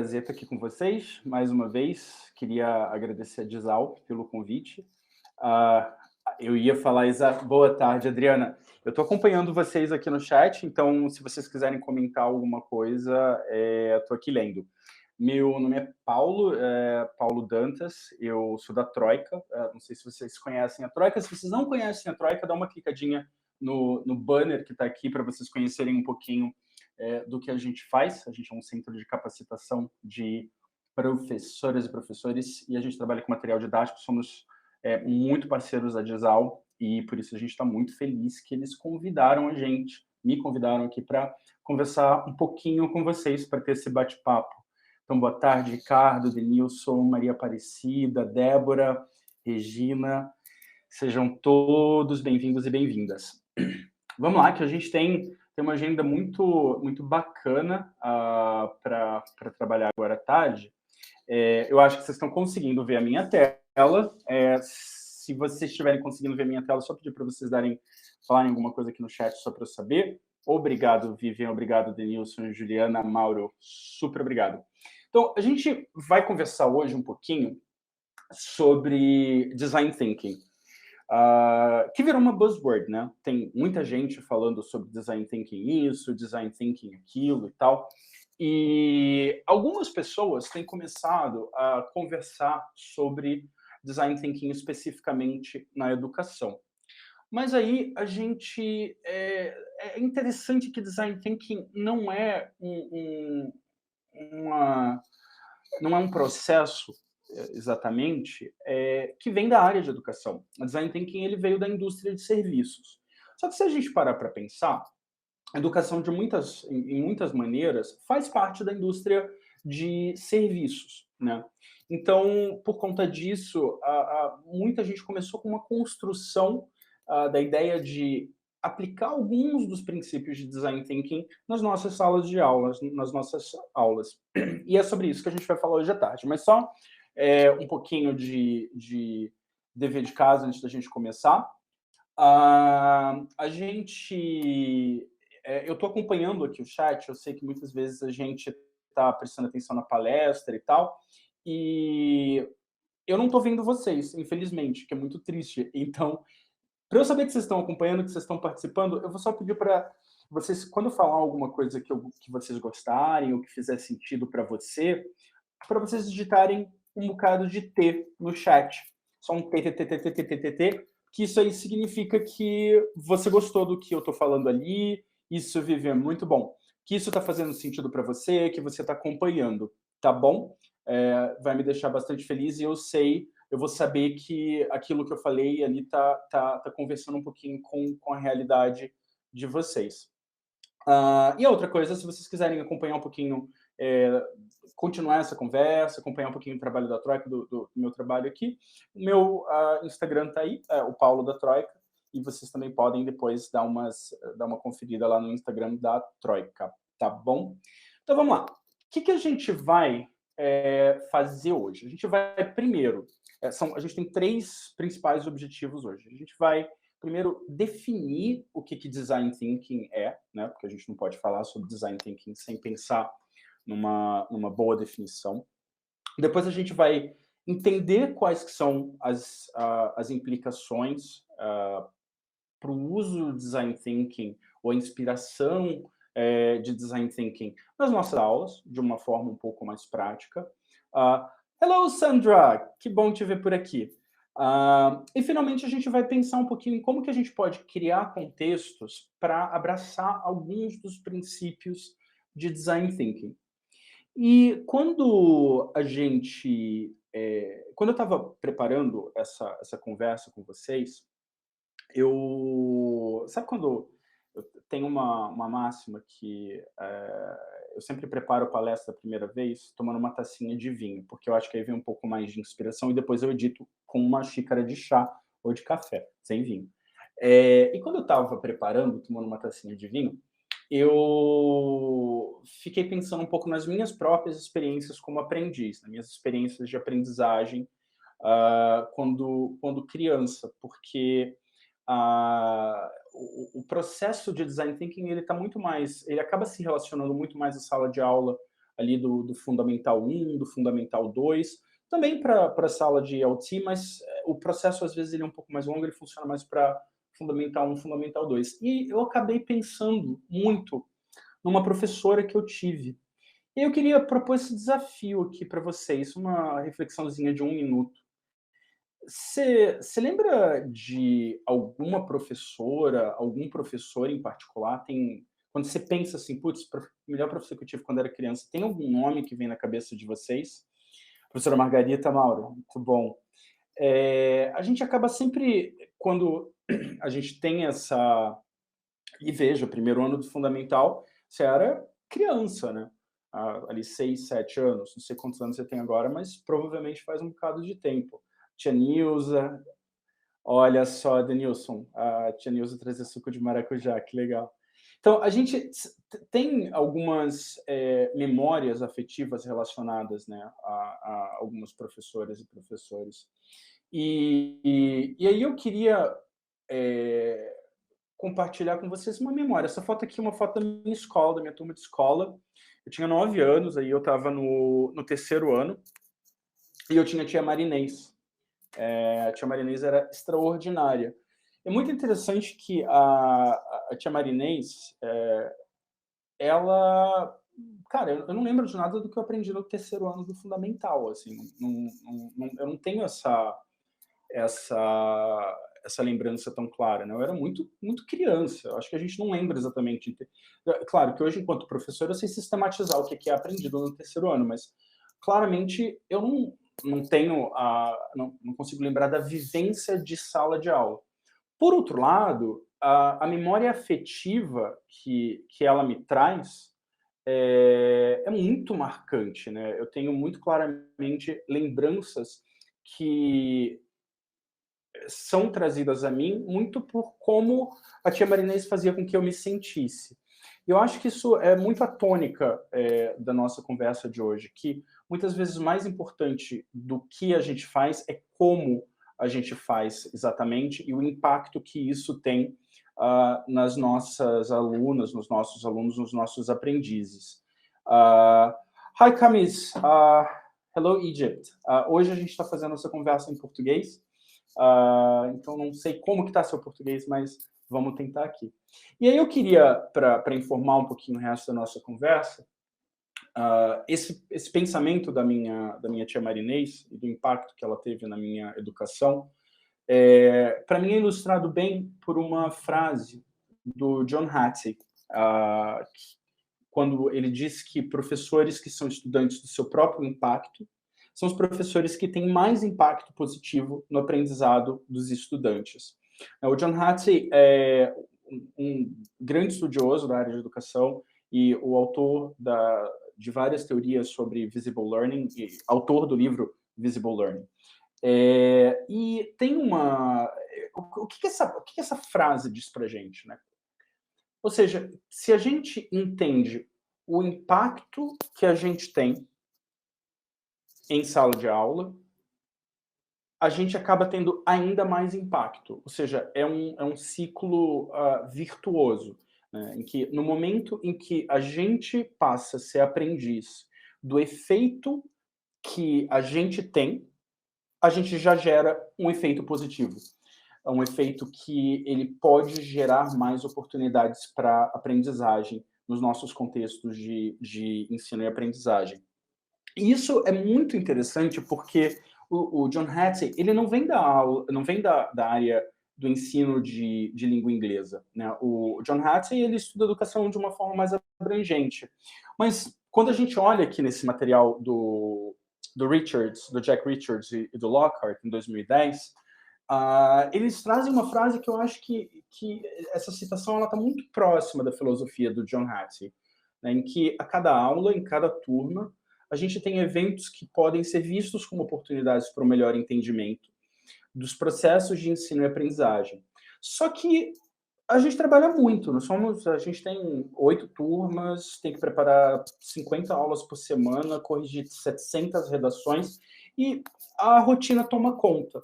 prazer estar aqui com vocês, mais uma vez. Queria agradecer a Dizal pelo convite. Ah, eu ia falar boa tarde, Adriana. Eu estou acompanhando vocês aqui no chat, então se vocês quiserem comentar alguma coisa, estou aqui lendo. Meu nome é Paulo, Paulo Dantas, eu sou da Troika. Não sei se vocês conhecem a Troika. Se vocês não conhecem a Troika, dá uma clicadinha no banner que está aqui para vocês conhecerem um pouquinho do que a gente faz. A gente é um centro de capacitação de professoras e professores e a gente trabalha com material didático. Somos muito parceiros da Dizal e por isso a gente está muito feliz que eles convidaram a gente, me convidaram aqui para conversar um pouquinho com vocês, para ter esse bate-papo. Então, boa tarde, Ricardo, Denilson, Maria Aparecida, Débora, Regina. Sejam todos bem-vindos e bem-vindas. Vamos lá, que a gente tem uma agenda muito bacana para trabalhar agora à tarde. Eu acho que vocês estão conseguindo ver a minha tela. Se vocês estiverem conseguindo ver a minha tela, só pedir para vocês falarem alguma coisa aqui no chat, só para eu saber. Obrigado, Vivian. Obrigado, Denilson, Juliana, Mauro. Super obrigado. Então, a gente vai conversar hoje um pouquinho sobre Design Thinking, que virou uma buzzword, né? Tem muita gente falando sobre Design Thinking isso, Design Thinking aquilo e tal. E algumas pessoas têm começado a conversar sobre Design Thinking especificamente na educação. Mas aí a gente... É interessante que Design Thinking não é não é um processo exatamente que vem da área de educação. O Design Thinking ele veio da indústria de serviços. Só que se a gente parar para pensar, a educação em muitas maneiras faz parte da indústria de serviços, né? Então, por conta disso, muita gente começou com uma construção da ideia de aplicar alguns dos princípios de design thinking nas nossas salas de aulas, nas nossas aulas. E é sobre isso que a gente vai falar hoje à tarde. Mas só um pouquinho de dever de casa antes da gente começar. Eu estou acompanhando aqui o chat, eu sei que muitas vezes a gente está prestando atenção na palestra e tal, e eu não estou vendo vocês, infelizmente, que é muito triste. Então, para eu saber que vocês estão acompanhando, que vocês estão participando, eu vou só pedir para vocês, quando eu falar alguma coisa que vocês gostarem ou que fizer sentido para vocês digitarem um bocado de T no chat. Só um T, T, T, T, T, T, T, T, T, que isso aí significa que você gostou do que eu estou falando ali, isso, Vivian, muito bom. Que isso está fazendo sentido para você, que você está acompanhando, tá bom? Vai me deixar bastante feliz e eu vou saber que aquilo que eu falei ali tá conversando um pouquinho com a realidade de vocês. E a outra coisa, se vocês quiserem acompanhar um pouquinho, continuar essa conversa, acompanhar um pouquinho o trabalho da Troika, do meu trabalho aqui, o meu Instagram está aí, o Paulo da Troika, e vocês também podem depois dar uma conferida lá no Instagram da Troika, tá bom? Então vamos lá. O que a gente vai fazer hoje? A gente vai primeiro... a gente tem 3 principais objetivos hoje. A gente vai primeiro definir o que design thinking é, né? Porque a gente não pode falar sobre design thinking sem pensar numa boa definição. Depois a gente vai entender quais que são as implicações para o uso do design thinking ou a inspiração de design thinking nas nossas aulas, de uma forma um pouco mais prática. Hello, Sandra! Que bom te ver por aqui. E, finalmente, a gente vai pensar um pouquinho em como que a gente pode criar contextos para abraçar alguns dos princípios de design thinking. E quando quando eu estava preparando essa conversa com vocês, sabe quando eu tenho uma máxima que eu sempre preparo palestra a primeira vez tomando uma tacinha de vinho, porque eu acho que aí vem um pouco mais de inspiração e depois eu edito com uma xícara de chá ou de café, sem vinho. E quando eu estava preparando, tomando uma tacinha de vinho, eu fiquei pensando um pouco nas minhas próprias experiências como aprendiz, nas minhas experiências de aprendizagem quando criança, porque o processo de design thinking ele acaba se relacionando muito mais à sala de aula ali do Fundamental 1, do Fundamental 2, também para a sala de LT, mas o processo, às vezes, ele é um pouco mais longo, ele funciona mais para Fundamental 1, Fundamental 2. E eu acabei pensando muito numa professora que eu tive. E eu queria propor esse desafio aqui para vocês, uma reflexãozinha de 1 minuto. Você lembra de alguma professora, algum professor em particular? Quando você pensa assim, putz, melhor professor que eu tive quando era criança, tem algum nome que vem na cabeça de vocês? Professora Margarita, Mauro, muito bom. A gente acaba sempre, quando a gente tem essa... E veja, o primeiro ano do fundamental, você era criança, né? Ali 6, 7 anos, não sei quantos anos você tem agora, mas provavelmente faz um bocado de tempo. Tia Nilza, olha só, Denilson, a tia Nilza trazia suco de maracujá, que legal. Então, a gente tem algumas memórias afetivas relacionadas, né, a alguns professoras e professores. E aí eu queria compartilhar com vocês uma memória. Essa foto aqui é uma foto da minha escola, da minha turma de escola. Eu tinha 9 anos, aí eu estava no 3º ano, e eu tinha a tia Marinês. A tia Marinês era extraordinária. É muito interessante que a tia Marinês, ela... Cara, eu não lembro de nada do que eu aprendi no 3º ano do fundamental, assim, eu não tenho essa lembrança tão clara, né? Eu era muito, muito criança, eu acho que a gente não lembra exatamente. Claro que hoje, enquanto professor, eu sei sistematizar o que é aprendido no 3º ano, mas claramente eu não tenho não consigo lembrar da vivência de sala de aula. Por outro lado, a memória afetiva que ela me traz é muito marcante, né? Eu tenho muito claramente lembranças que são trazidas a mim muito por como a tia Marinês fazia com que eu me sentisse. Eu acho que isso é muito a tônica da nossa conversa de hoje, que muitas vezes mais importante do que a gente faz é como a gente faz exatamente e o impacto que isso tem nas nossas alunas, nos nossos alunos, nos nossos aprendizes. Hi, Camis. Hello, Egypt. Hoje a gente está fazendo essa conversa em português. Então, não sei como que está seu português, mas vamos tentar aqui. E aí eu queria, para informar um pouquinho o resto da nossa conversa, esse pensamento da minha tia Marinês e do impacto que ela teve na minha educação, para mim é ilustrado bem por uma frase do John Hattie, quando ele diz que professores que são estudantes do seu próprio impacto são os professores que têm mais impacto positivo no aprendizado dos estudantes. O John Hattie é um grande estudioso da área de educação e o autor de várias teorias sobre visible learning, e autor do livro Visible Learning. E tem uma... O que essa frase diz para a gente, né? Ou seja, se a gente entende o impacto que a gente tem em sala de aula, a gente acaba tendo ainda mais impacto. Ou seja, é um ciclo virtuoso, né? Em que, no momento em que a gente passa a ser aprendiz do efeito que a gente tem, a gente já gera um efeito positivo. É um efeito que ele pode gerar mais oportunidades para aprendizagem nos nossos contextos de ensino e aprendizagem. E isso é muito interessante porque o John Hattie, ele não vem da aula, não vem da área do ensino de língua inglesa, né? O John Hattie, ele estuda educação de uma forma mais abrangente. Mas quando a gente olha aqui nesse material do Richards, do Jack Richards e do Lockhart, em 2010, eles trazem uma frase que eu acho que essa citação está muito próxima da filosofia do John Hattie, né, em que a cada aula, em cada turma, a gente tem eventos que podem ser vistos como oportunidades para um melhor entendimento dos processos de ensino e aprendizagem. Só que a gente trabalha muito, a gente tem 8 turmas, tem que preparar 50 aulas por semana, corrigir 700 redações, e a rotina toma conta.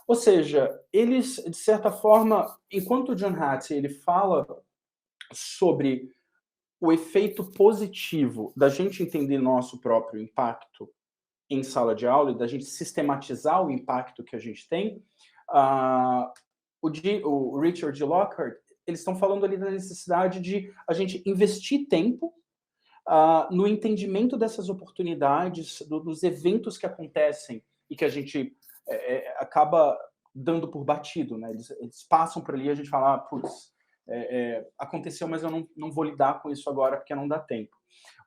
Ou seja, eles, de certa forma, enquanto o John Hattie ele fala sobre o efeito positivo da gente entender nosso próprio impacto em sala de aula e da gente sistematizar o impacto que a gente tem, o Richard e Lockhart, eles estão falando ali da necessidade de a gente investir tempo no entendimento dessas oportunidades, dos eventos que acontecem e que a gente acaba dando por batido, né? Eles passam por ali e a gente fala, putz, aconteceu, mas eu não vou lidar com isso agora porque não dá tempo.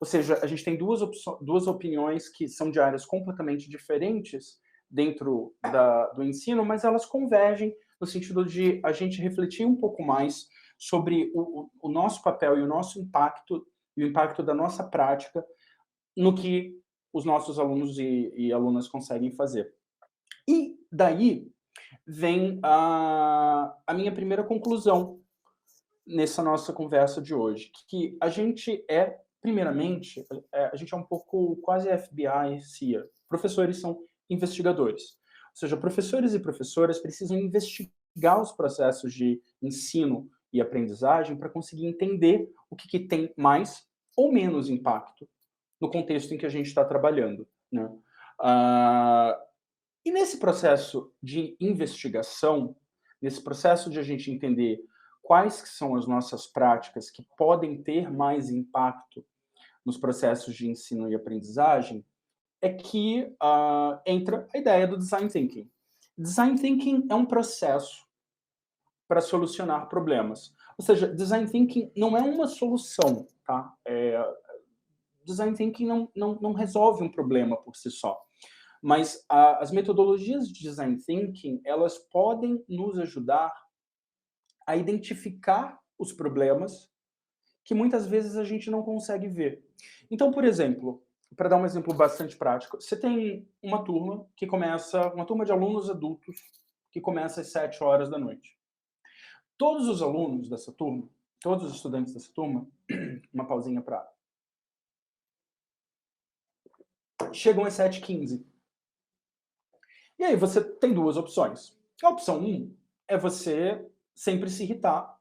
Ou seja, a gente tem duas opiniões que são de áreas completamente diferentes dentro do ensino, mas elas convergem no sentido de a gente refletir um pouco mais sobre o nosso papel e o nosso impacto e o impacto da nossa prática no que os nossos alunos e alunas conseguem fazer. E daí vem a minha primeira conclusão nessa nossa conversa de hoje, que a gente primeiramente, a gente é um pouco quase FBI, CIA. Professores são investigadores. Ou seja, professores e professoras precisam investigar os processos de ensino e aprendizagem para conseguir entender o que tem mais ou menos impacto no contexto em que a gente está trabalhando, né? E nesse processo de investigação, nesse processo de a gente entender quais que são as nossas práticas que podem ter mais impacto nos processos de ensino e aprendizagem, é que entra a ideia do design thinking. Design thinking é um processo para solucionar problemas. Ou seja, design thinking não é uma solução, tá? Design thinking não resolve um problema por si só. Mas as metodologias de design thinking, elas podem nos ajudar a identificar os problemas que muitas vezes a gente não consegue ver. Então, por exemplo, para dar um exemplo bastante prático, você tem uma turma uma turma de alunos adultos que começa às 7 horas da noite. Todos os alunos dessa turma, todos os estudantes dessa turma, uma pausinha para chegam às 7h15. E aí você tem duas opções. A opção 1 é você sempre se irritar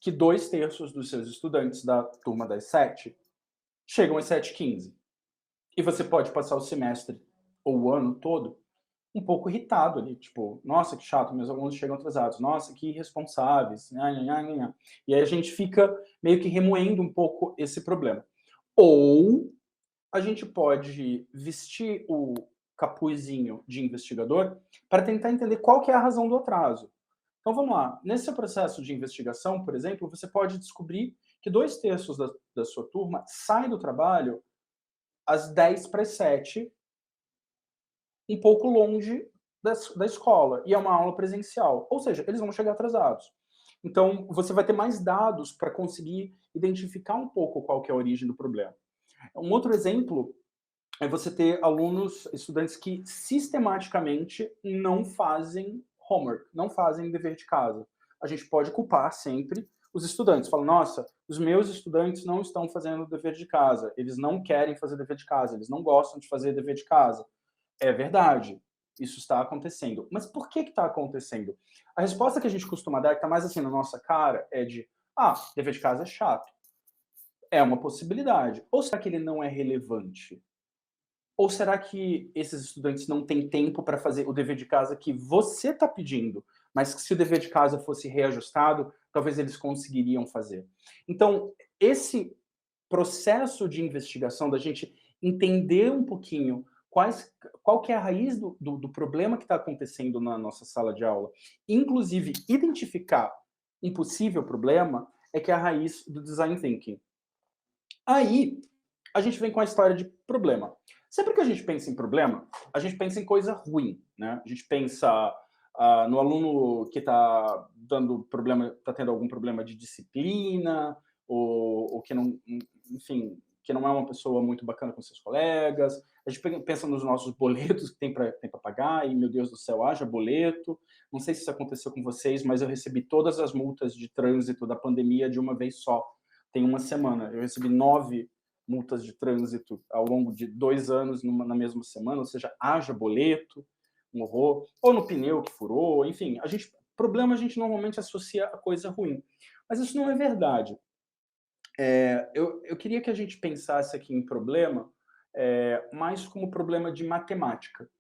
que 2/3 dos seus estudantes da turma das 7 chegam às 7h15. E você pode passar o semestre ou o ano todo um pouco irritado ali, tipo, nossa, que chato, meus alunos chegam atrasados, nossa, que irresponsáveis, nha, nha, nha, nha. E aí a gente fica meio que remoendo um pouco esse problema. Ou a gente pode vestir o capuzinho de investigador para tentar entender qual que é a razão do atraso. Então vamos lá. Nesse processo de investigação, por exemplo, você pode descobrir que 2/3 da sua turma sai do trabalho às 10 para as 7, um pouco longe da escola, e é uma aula presencial. Ou seja, eles vão chegar atrasados. Então, você vai ter mais dados para conseguir identificar um pouco qual que é a origem do problema. Um outro exemplo é você ter alunos, estudantes que sistematicamente não fazem homework, não fazem dever de casa. A gente pode culpar sempre os estudantes. Fala, nossa, os meus estudantes não estão fazendo dever de casa, eles não querem fazer dever de casa, eles não gostam de fazer dever de casa. É verdade, isso está acontecendo. Mas por que está acontecendo? A resposta que a gente costuma dar, que está mais assim na nossa cara, é de, dever de casa é chato. É uma possibilidade. Ou será que ele não é relevante? Ou será que esses estudantes não têm tempo para fazer o dever de casa que você está pedindo, mas que se o dever de casa fosse reajustado, talvez eles conseguiriam fazer? Então, esse processo de investigação, da gente entender um pouquinho qual que é a raiz do problema que está acontecendo na nossa sala de aula, inclusive identificar um possível problema, é que é a raiz do design thinking. Aí, a gente vem com a história de problema. Sempre que a gente pensa em problema, a gente pensa em coisa ruim, né? A gente pensa no aluno que está tendo algum problema de disciplina, ou que não, enfim, que não é uma pessoa muito bacana com seus colegas. A gente pensa nos nossos boletos que tem para pagar, e, meu Deus do céu, haja boleto. Não sei se isso aconteceu com vocês, mas eu recebi todas as multas de trânsito da pandemia de uma vez só. Tem uma semana. Eu recebi 9 multas de trânsito ao longo de 2 anos na mesma semana, ou seja, haja boleto, um horror, ou no pneu que furou, enfim, problema a gente normalmente associa a coisa ruim. Mas isso não é verdade. Eu queria que a gente pensasse aqui em problema, mais como problema de matemática,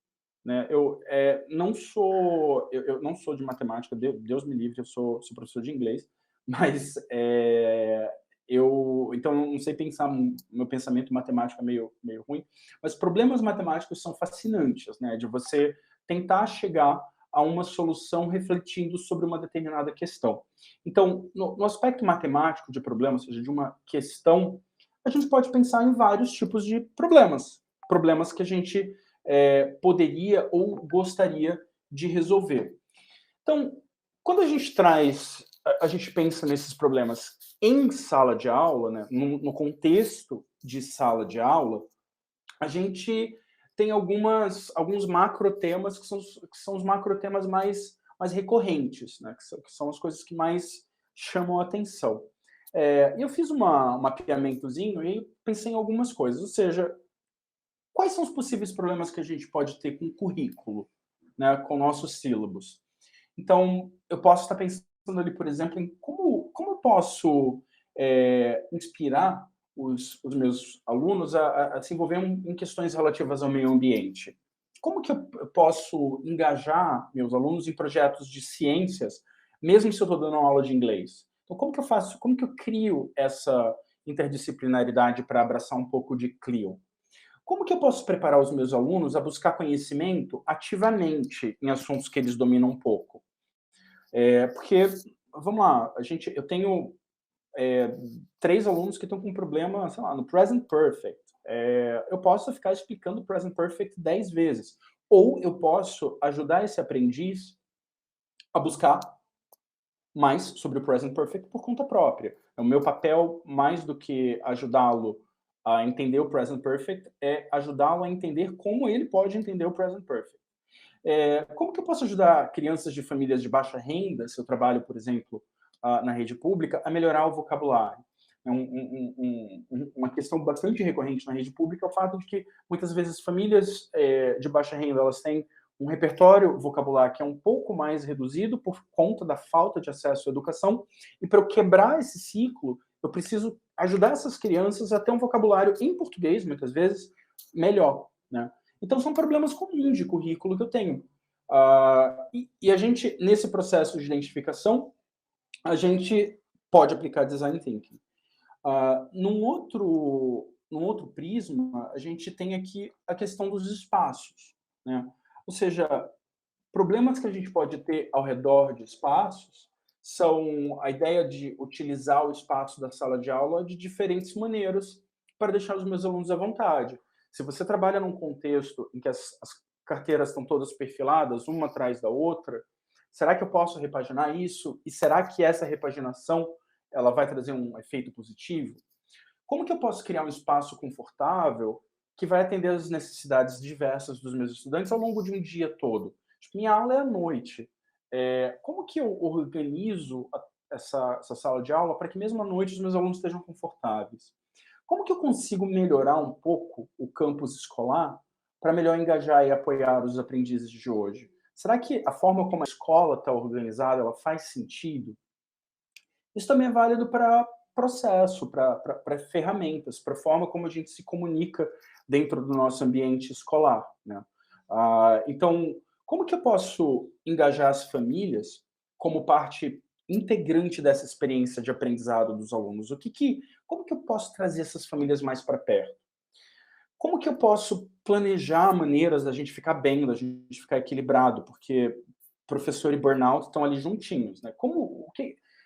né. Eu não sou de matemática, Deus me livre, eu sou professor de inglês, mas, eu então não sei pensar meu pensamento matemático é meio ruim, mas problemas matemáticos são fascinantes, né, de você tentar chegar a uma solução refletindo sobre uma determinada questão. Então, no aspecto matemático de problema, ou seja, de uma questão, a gente pode pensar em vários tipos de problemas. Problemas que a gente poderia ou gostaria de resolver. Então, quando a gente pensa nesses problemas em sala de aula, né, no contexto de sala de aula, a gente tem alguns macrotemas que são os macrotemas mais recorrentes, né, que são as coisas que mais chamam a atenção. E eu fiz um mapeamentozinho e pensei em algumas coisas, ou seja, quais são os possíveis problemas que a gente pode ter com o currículo, né, com nossos sílabos? Então, eu posso estar pensando ali, por exemplo, em como eu posso inspirar os meus alunos a se envolver em questões relativas ao meio ambiente. Como que eu posso engajar meus alunos em projetos de ciências, mesmo se eu estou dando uma aula de inglês? Então, como que eu crio essa interdisciplinaridade para abraçar um pouco de Clio? Como que eu posso preparar os meus alunos a buscar conhecimento ativamente em assuntos que eles dominam um pouco? Porque, vamos lá, eu tenho 3 alunos que estão com um problema, sei lá, no present perfect. Eu posso ficar explicando o present perfect 10 vezes. Ou eu posso ajudar esse aprendiz a buscar mais sobre o present perfect por conta própria. O meu papel, mais do que ajudá-lo a entender o present perfect, é ajudá-lo a entender como ele pode entender o present perfect. Como que eu posso ajudar crianças de famílias de baixa renda, se eu trabalho, por exemplo, na rede pública, a melhorar o vocabulário? Uma questão bastante recorrente na rede pública é o fato de que, muitas vezes, famílias de baixa renda elas têm um repertório vocabular que é um pouco mais reduzido por conta da falta de acesso à educação, e para eu quebrar esse ciclo, eu preciso ajudar essas crianças a ter um vocabulário em português, muitas vezes, melhor, né? Então, são problemas comuns de currículo que eu tenho. E a gente, nesse processo de identificação, a gente pode aplicar design thinking. Num outro prisma, a gente tem aqui a questão dos espaços, né? Ou seja, problemas que a gente pode ter ao redor de espaços são a ideia de utilizar o espaço da sala de aula de diferentes maneiras para deixar os meus alunos à vontade. Se você trabalha num contexto em que as carteiras estão todas perfiladas, uma atrás da outra, será que eu posso repaginar isso? E será que essa repaginação ela vai trazer um efeito positivo? Como que eu posso criar um espaço confortável que vai atender às necessidades diversas dos meus estudantes ao longo de um dia todo? Tipo, minha aula é à noite. Como que eu organizo essa sala de aula para que mesmo à noite os meus alunos estejam confortáveis? Como que eu consigo melhorar um pouco o campus escolar para melhor engajar e apoiar os aprendizes de hoje? Será que a forma como a escola está organizada, ela faz sentido? Isso também é válido para processo, para ferramentas, para a forma como a gente se comunica dentro do nosso ambiente escolar, né. Então, como que eu posso engajar as famílias como parte integrante dessa experiência de aprendizado dos alunos? Como que eu posso trazer essas famílias mais para perto? Como que eu posso planejar maneiras da gente ficar bem, da gente ficar equilibrado? Porque professor e burnout estão ali juntinhos, né?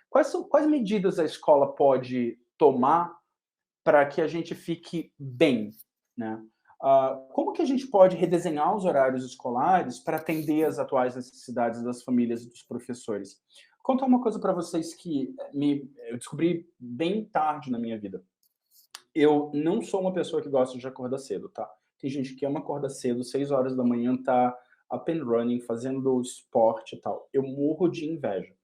Quais medidas a escola pode tomar para que a gente fique bem, né? Como que a gente pode redesenhar os horários escolares para atender às atuais necessidades das famílias e dos professores? Vou contar uma coisa para vocês que eu descobri bem tarde na minha vida. Eu não sou uma pessoa que gosta de acordar cedo, tá? Tem gente que ama acordar cedo, 6 horas da manhã, tá up and running, fazendo esporte e tal. Eu morro de inveja.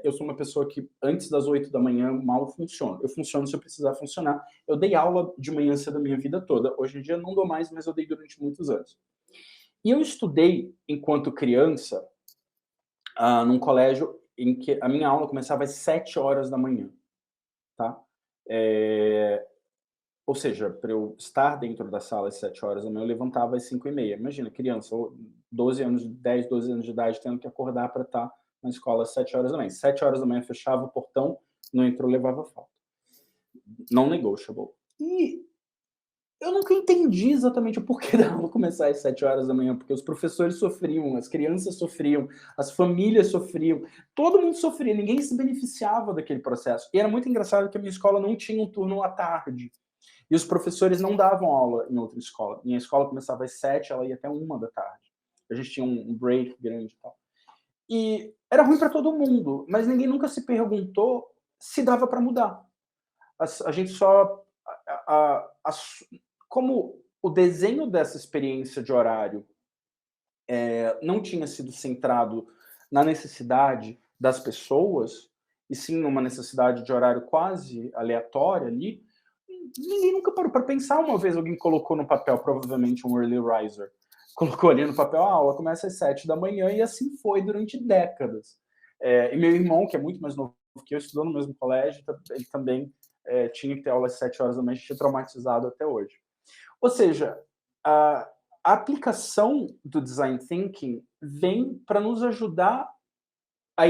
Eu sou uma pessoa que antes das 8 da manhã mal funciona. Eu funciono se eu precisar funcionar. Eu dei aula de manhã cedo a minha vida toda. Hoje em dia não dou mais, mas eu dei durante muitos anos. E eu estudei, enquanto criança, num colégio em que a minha aula começava às 7 horas da manhã, tá? Ou seja, para eu estar dentro da sala às 7 horas da manhã, eu levantava às 5h30. Imagina, criança, 12 anos, 10, 12 anos de idade, tendo que acordar para estar na escola às 7 horas da manhã. 7 horas da manhã fechava o portão, não entrou, levava falta. Não negotiable. E eu nunca entendi exatamente o porquê da aula começar às 7 horas da manhã, porque os professores sofriam, as crianças sofriam, as famílias sofriam, todo mundo sofria, ninguém se beneficiava daquele processo. E era muito engraçado que a minha escola não tinha um turno à tarde. E os professores não davam aula em outra escola. Minha escola começava às 7, ela ia até 1 da tarde. A gente tinha um break grande e tal. E era ruim para todo mundo, mas ninguém nunca se perguntou se dava para mudar. A gente só... como o desenho dessa experiência de horário não tinha sido centrado na necessidade das pessoas, e sim numa necessidade de horário quase aleatória ali, ninguém nunca parou para pensar. Uma vez alguém colocou no papel, provavelmente um early riser, colocou ali no papel, a aula começa às 7 da manhã, e assim foi durante décadas. E meu irmão, que é muito mais novo que eu, estudou no mesmo colégio, ele também tinha que ter aula às 7 horas da manhã, a gente é traumatizado até hoje. Ou seja, a aplicação do design thinking vem para nos ajudar a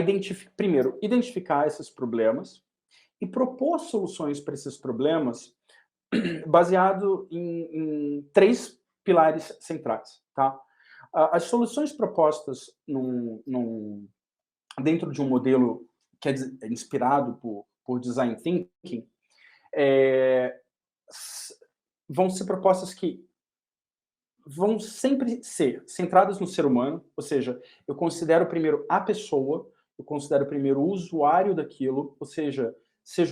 primeiro, identificar esses problemas e propor soluções para esses problemas baseado em 3 pilares centrais, tá? As soluções propostas dentro de um modelo que é inspirado por design thinking vão ser propostas que vão sempre ser centradas no ser humano, ou seja, eu considero primeiro a pessoa, eu considero primeiro o usuário daquilo, ou seja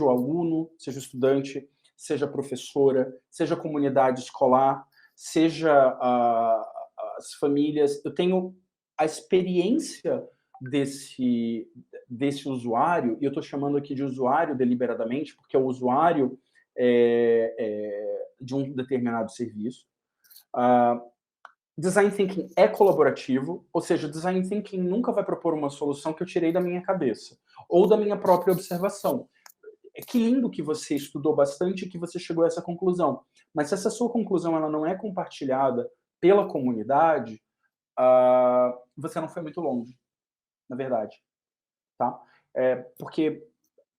o aluno, seja o estudante, seja a professora, seja a comunidade escolar, seja as famílias. Eu tenho a experiência desse usuário, e eu estou chamando aqui de usuário deliberadamente, porque é o usuário de um determinado serviço. Design thinking é colaborativo, ou seja, design thinking nunca vai propor uma solução que eu tirei da minha cabeça, ou da minha própria observação. Que lindo que você estudou bastante e que você chegou a essa conclusão, mas se essa sua conclusão ela não é compartilhada pela comunidade, você não foi muito longe, na verdade, tá? Porque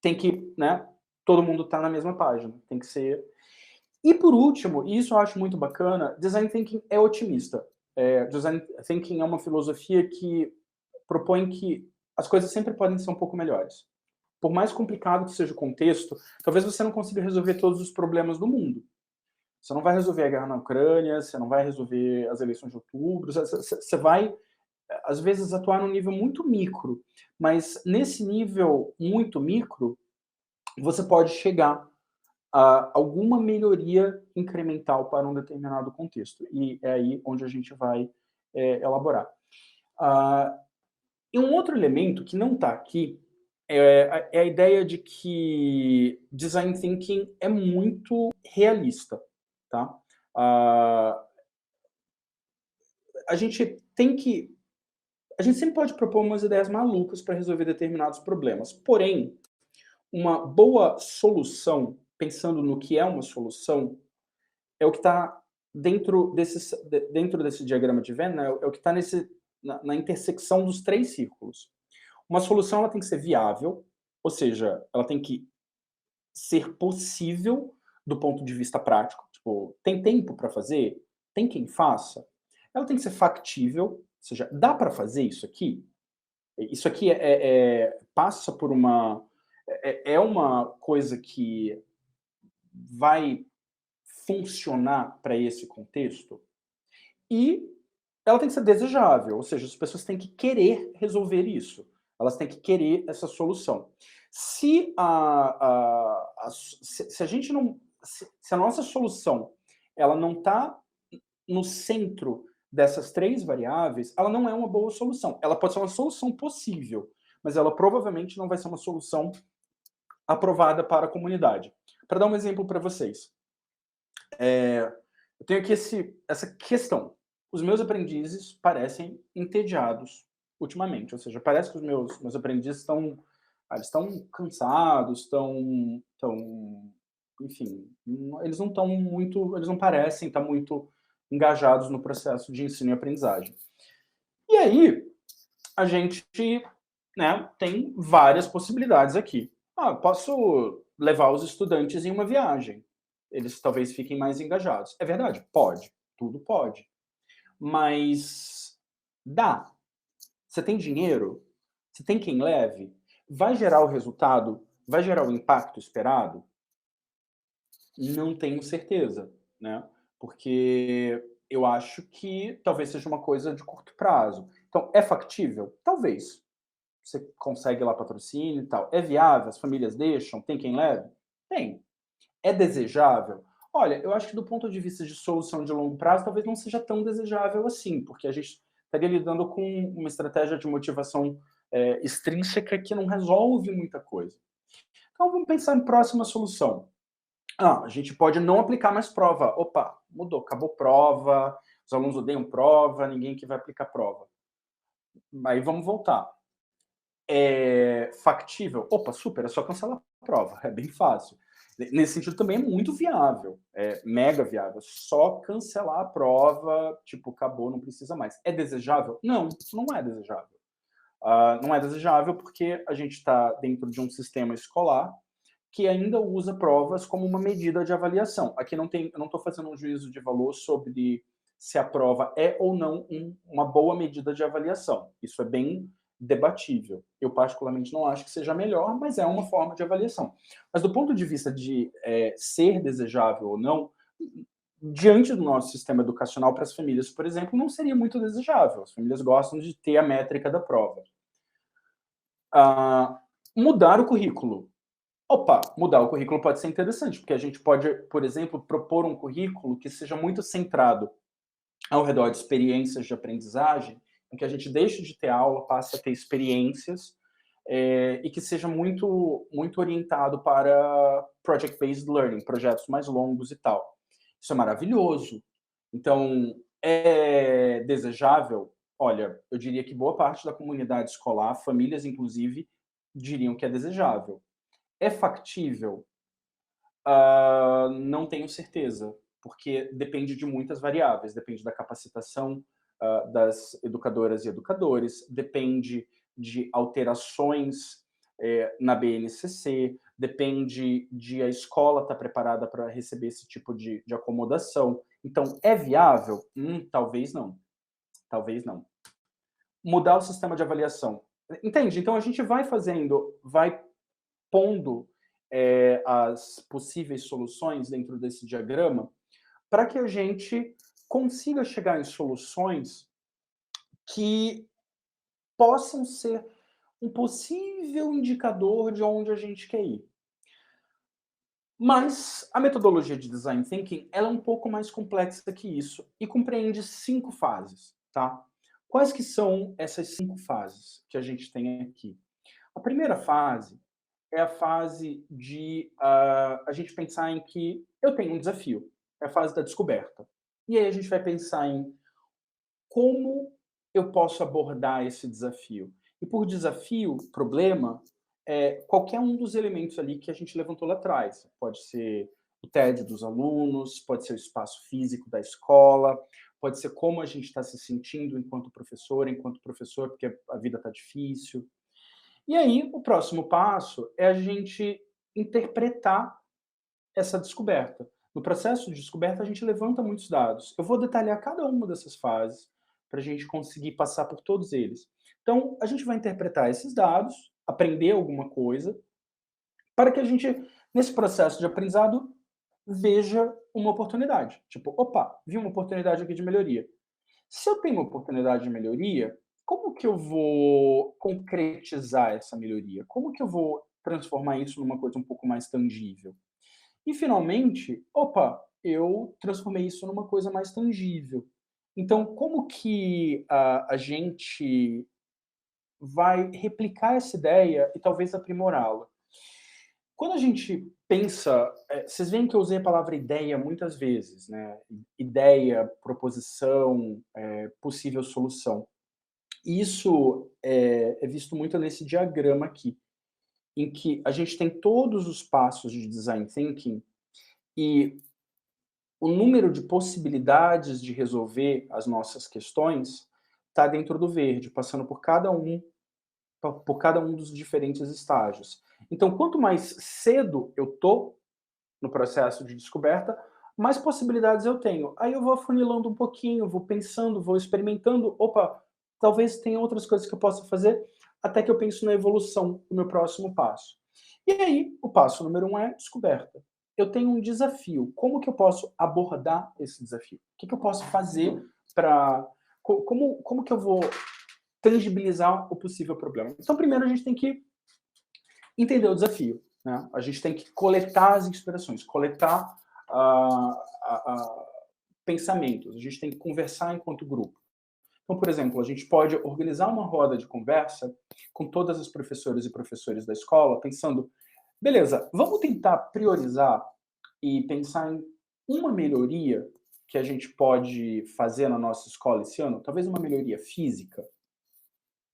tem que, né, todo mundo tá na mesma página, tem que ser... E por último, e isso eu acho muito bacana, design thinking é otimista. Design thinking é uma filosofia que propõe que as coisas sempre podem ser um pouco melhores. Por mais complicado que seja o contexto, talvez você não consiga resolver todos os problemas do mundo. Você não vai resolver a guerra na Ucrânia, você não vai resolver as eleições de outubro, você vai, às vezes, atuar num nível muito micro, mas nesse nível muito micro, você pode chegar a alguma melhoria incremental para um determinado contexto. E é aí onde a gente vai elaborar. E um outro elemento que não está aqui é a ideia de que design thinking é muito realista, tá? A gente sempre pode propor umas ideias malucas para resolver determinados problemas. Porém, uma boa solução, pensando no que é uma solução, é o que está dentro desse diagrama de Venn, né? É o que está na intersecção dos 3 círculos. Uma solução ela tem que ser viável, ou seja, ela tem que ser possível do ponto de vista prático. Tipo, tem tempo para fazer? Tem quem faça? Ela tem que ser factível, ou seja, dá para fazer isso aqui? Isso aqui passa por uma... É uma coisa que vai funcionar para esse contexto? E ela tem que ser desejável, ou seja, as pessoas têm que querer resolver isso. Elas têm que querer essa solução. Se a gente não... Se a nossa solução ela não está no centro dessas 3 variáveis, ela não é uma boa solução. Ela pode ser uma solução possível, mas ela provavelmente não vai ser uma solução aprovada para a comunidade. Para dar um exemplo para vocês, eu tenho aqui essa questão. Os meus aprendizes parecem entediados ultimamente, ou seja, parece que os meus aprendizes estão cansados, estão enfim, eles não parecem estar muito engajados no processo de ensino e aprendizagem. E aí, a gente, né, tem várias possibilidades aqui. Posso levar os estudantes em uma viagem. Eles talvez fiquem mais engajados. É verdade? Pode. Tudo pode. Mas dá. Você tem dinheiro? Você tem quem leve? Vai gerar o resultado? Vai gerar o impacto esperado? Não tenho certeza, né? Porque eu acho que talvez seja uma coisa de curto prazo. Então, é factível? Talvez. Você consegue lá patrocínio e tal. É viável? As famílias deixam? Tem quem leve? Tem. É desejável? Olha, eu acho que do ponto de vista de solução de longo prazo, talvez não seja tão desejável assim, porque a gente estaria lidando com uma estratégia de motivação extrínseca que não resolve muita coisa. Então, vamos pensar em próxima solução. A gente pode não aplicar mais prova. Opa, mudou, acabou prova, os alunos odeiam prova, ninguém que vai aplicar prova. Aí vamos voltar. É factível? Opa, super, é só cancelar a prova, é bem fácil. Nesse sentido também é muito viável, é mega viável. Só cancelar a prova, tipo, acabou, não precisa mais. É desejável? Não, não é desejável. Não é desejável porque a gente está dentro de um sistema escolar que ainda usa provas como uma medida de avaliação. Aqui eu não estou fazendo um juízo de valor sobre se a prova é ou não uma boa medida de avaliação. Isso é bem debatível. Eu, particularmente, não acho que seja melhor, mas é uma forma de avaliação. Mas do ponto de vista de ser desejável ou não, diante do nosso sistema educacional para as famílias, por exemplo, não seria muito desejável. As famílias gostam de ter a métrica da prova. Mudar o currículo. Opa, mudar o currículo pode ser interessante, porque a gente pode, por exemplo, propor um currículo que seja muito centrado ao redor de experiências de aprendizagem, em que a gente deixe de ter aula, passe a ter experiências, e que seja muito, muito orientado para project-based learning, projetos mais longos e tal. Isso é maravilhoso. Então, é desejável? Olha, eu diria que boa parte da comunidade escolar, famílias inclusive, diriam que é desejável. É factível? Não tenho certeza, porque depende de muitas variáveis. Depende da capacitação das educadoras e educadores, depende de alterações na BNCC, depende de a escola estar preparada para receber esse tipo de acomodação. Então, é viável? Talvez não. Talvez não. Mudar o sistema de avaliação. Entende? Então, a gente vai fazendo, vai pondo as possíveis soluções dentro desse diagrama para que a gente consiga chegar em soluções que possam ser um possível indicador de onde a gente quer ir. Mas a metodologia de Design Thinking ela é um pouco mais complexa que isso e compreende 5 fases, tá? Quais que são essas 5 fases que a gente tem aqui? A primeira fase é a fase de a gente pensar em que eu tenho um desafio. É a fase da descoberta. E aí a gente vai pensar em como eu posso abordar esse desafio. E por desafio, problema, qualquer um dos elementos ali que a gente levantou lá atrás. Pode ser o tédio dos alunos, pode ser o espaço físico da escola, pode ser como a gente está se sentindo enquanto professor, porque a vida está difícil. E aí, o próximo passo é a gente interpretar essa descoberta. No processo de descoberta, a gente levanta muitos dados. Eu vou detalhar cada uma dessas fases para a gente conseguir passar por todos eles. Então, a gente vai interpretar esses dados, aprender alguma coisa, para que a gente, nesse processo de aprendizado, veja uma oportunidade. Tipo, opa, vi uma oportunidade aqui de melhoria. Se eu tenho uma oportunidade de melhoria, como que eu vou concretizar essa melhoria? Como que eu vou transformar isso numa coisa um pouco mais tangível? E finalmente, opa, eu transformei isso numa coisa mais tangível. Então, como que a gente vai replicar essa ideia e talvez aprimorá-la? Quando a gente pensa, vocês veem que eu usei a palavra ideia muitas vezes, né? Ideia, proposição, possível solução. Isso é visto muito nesse diagrama aqui, em que a gente tem todos os passos de design thinking E o número de possibilidades de resolver as nossas questões está dentro do verde, passando por cada um dos diferentes estágios. Então, quanto mais cedo eu tô no processo de descoberta, mais possibilidades eu tenho. Aí eu vou afunilando um pouquinho, vou pensando, vou experimentando. Opa, talvez tenha outras coisas que eu possa fazer, até que eu penso na evolução do meu próximo passo. E aí, o passo número 1 é descoberta. Eu tenho um desafio. Como que eu posso abordar esse desafio? O que que eu posso fazer para... Como que eu vou tangibilizar o possível problema? Então, primeiro a gente tem que entender o desafio, né? A gente tem que coletar as inspirações, coletar pensamentos, a gente tem que conversar enquanto grupo. Então, por exemplo, a gente pode organizar uma roda de conversa com todas as professoras e professores da escola, pensando, beleza, vamos tentar priorizar e pensar em uma melhoria que a gente pode fazer na nossa escola esse ano, talvez uma melhoria física,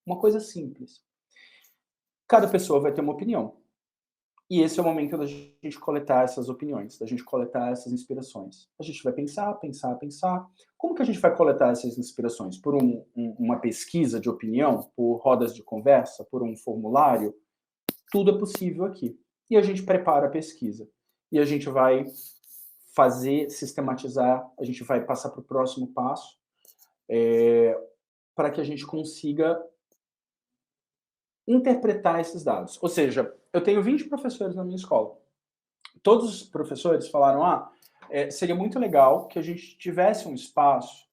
uma coisa simples. Cada pessoa vai ter uma opinião. E esse é o momento da gente coletar essas opiniões, da gente coletar essas inspirações. A gente vai pensar, pensar, pensar. Como que a gente vai coletar essas inspirações? Por uma pesquisa de opinião? Por rodas de conversa? Por um formulário? Tudo é possível aqui. E a gente prepara a pesquisa. E a gente vai fazer, sistematizar, a gente vai passar para o próximo passo, para que a gente consiga interpretar esses dados. Ou seja, eu tenho 20 professores na minha escola. Todos os professores falaram, seria muito legal que a gente tivesse um espaço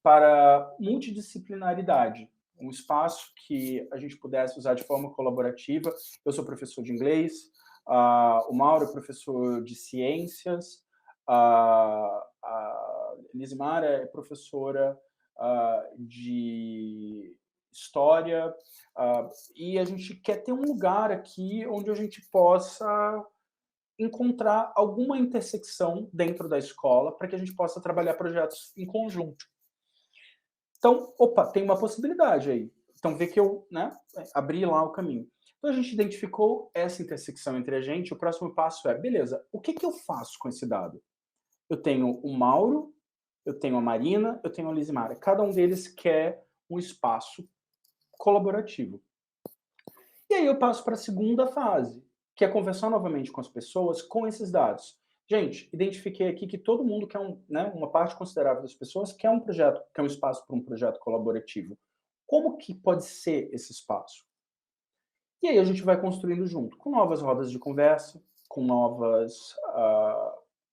para multidisciplinaridade, um espaço que a gente pudesse usar de forma colaborativa. Eu sou professor de inglês, o Mauro é professor de ciências, a Lisimara é professora de história, e a gente quer ter um lugar aqui onde a gente possa encontrar alguma intersecção dentro da escola para que a gente possa trabalhar projetos em conjunto. Então, opa, tem uma possibilidade aí. Então, vê que eu, né, abri lá o caminho. Então, a gente identificou essa intersecção entre a gente. O próximo passo é, beleza, o que que eu faço com esse dado? Eu tenho o Mauro, eu tenho a Marina, eu tenho a Lisimara. Cada um deles quer um espaço colaborativo. E aí eu passo para a segunda fase, que é conversar novamente com as pessoas com esses dados. Gente, identifiquei aqui que todo mundo quer uma parte considerável das pessoas quer um projeto, quer um espaço para um projeto colaborativo. Como que pode ser esse espaço? E aí a gente vai construindo junto, com novas rodas de conversa, com novas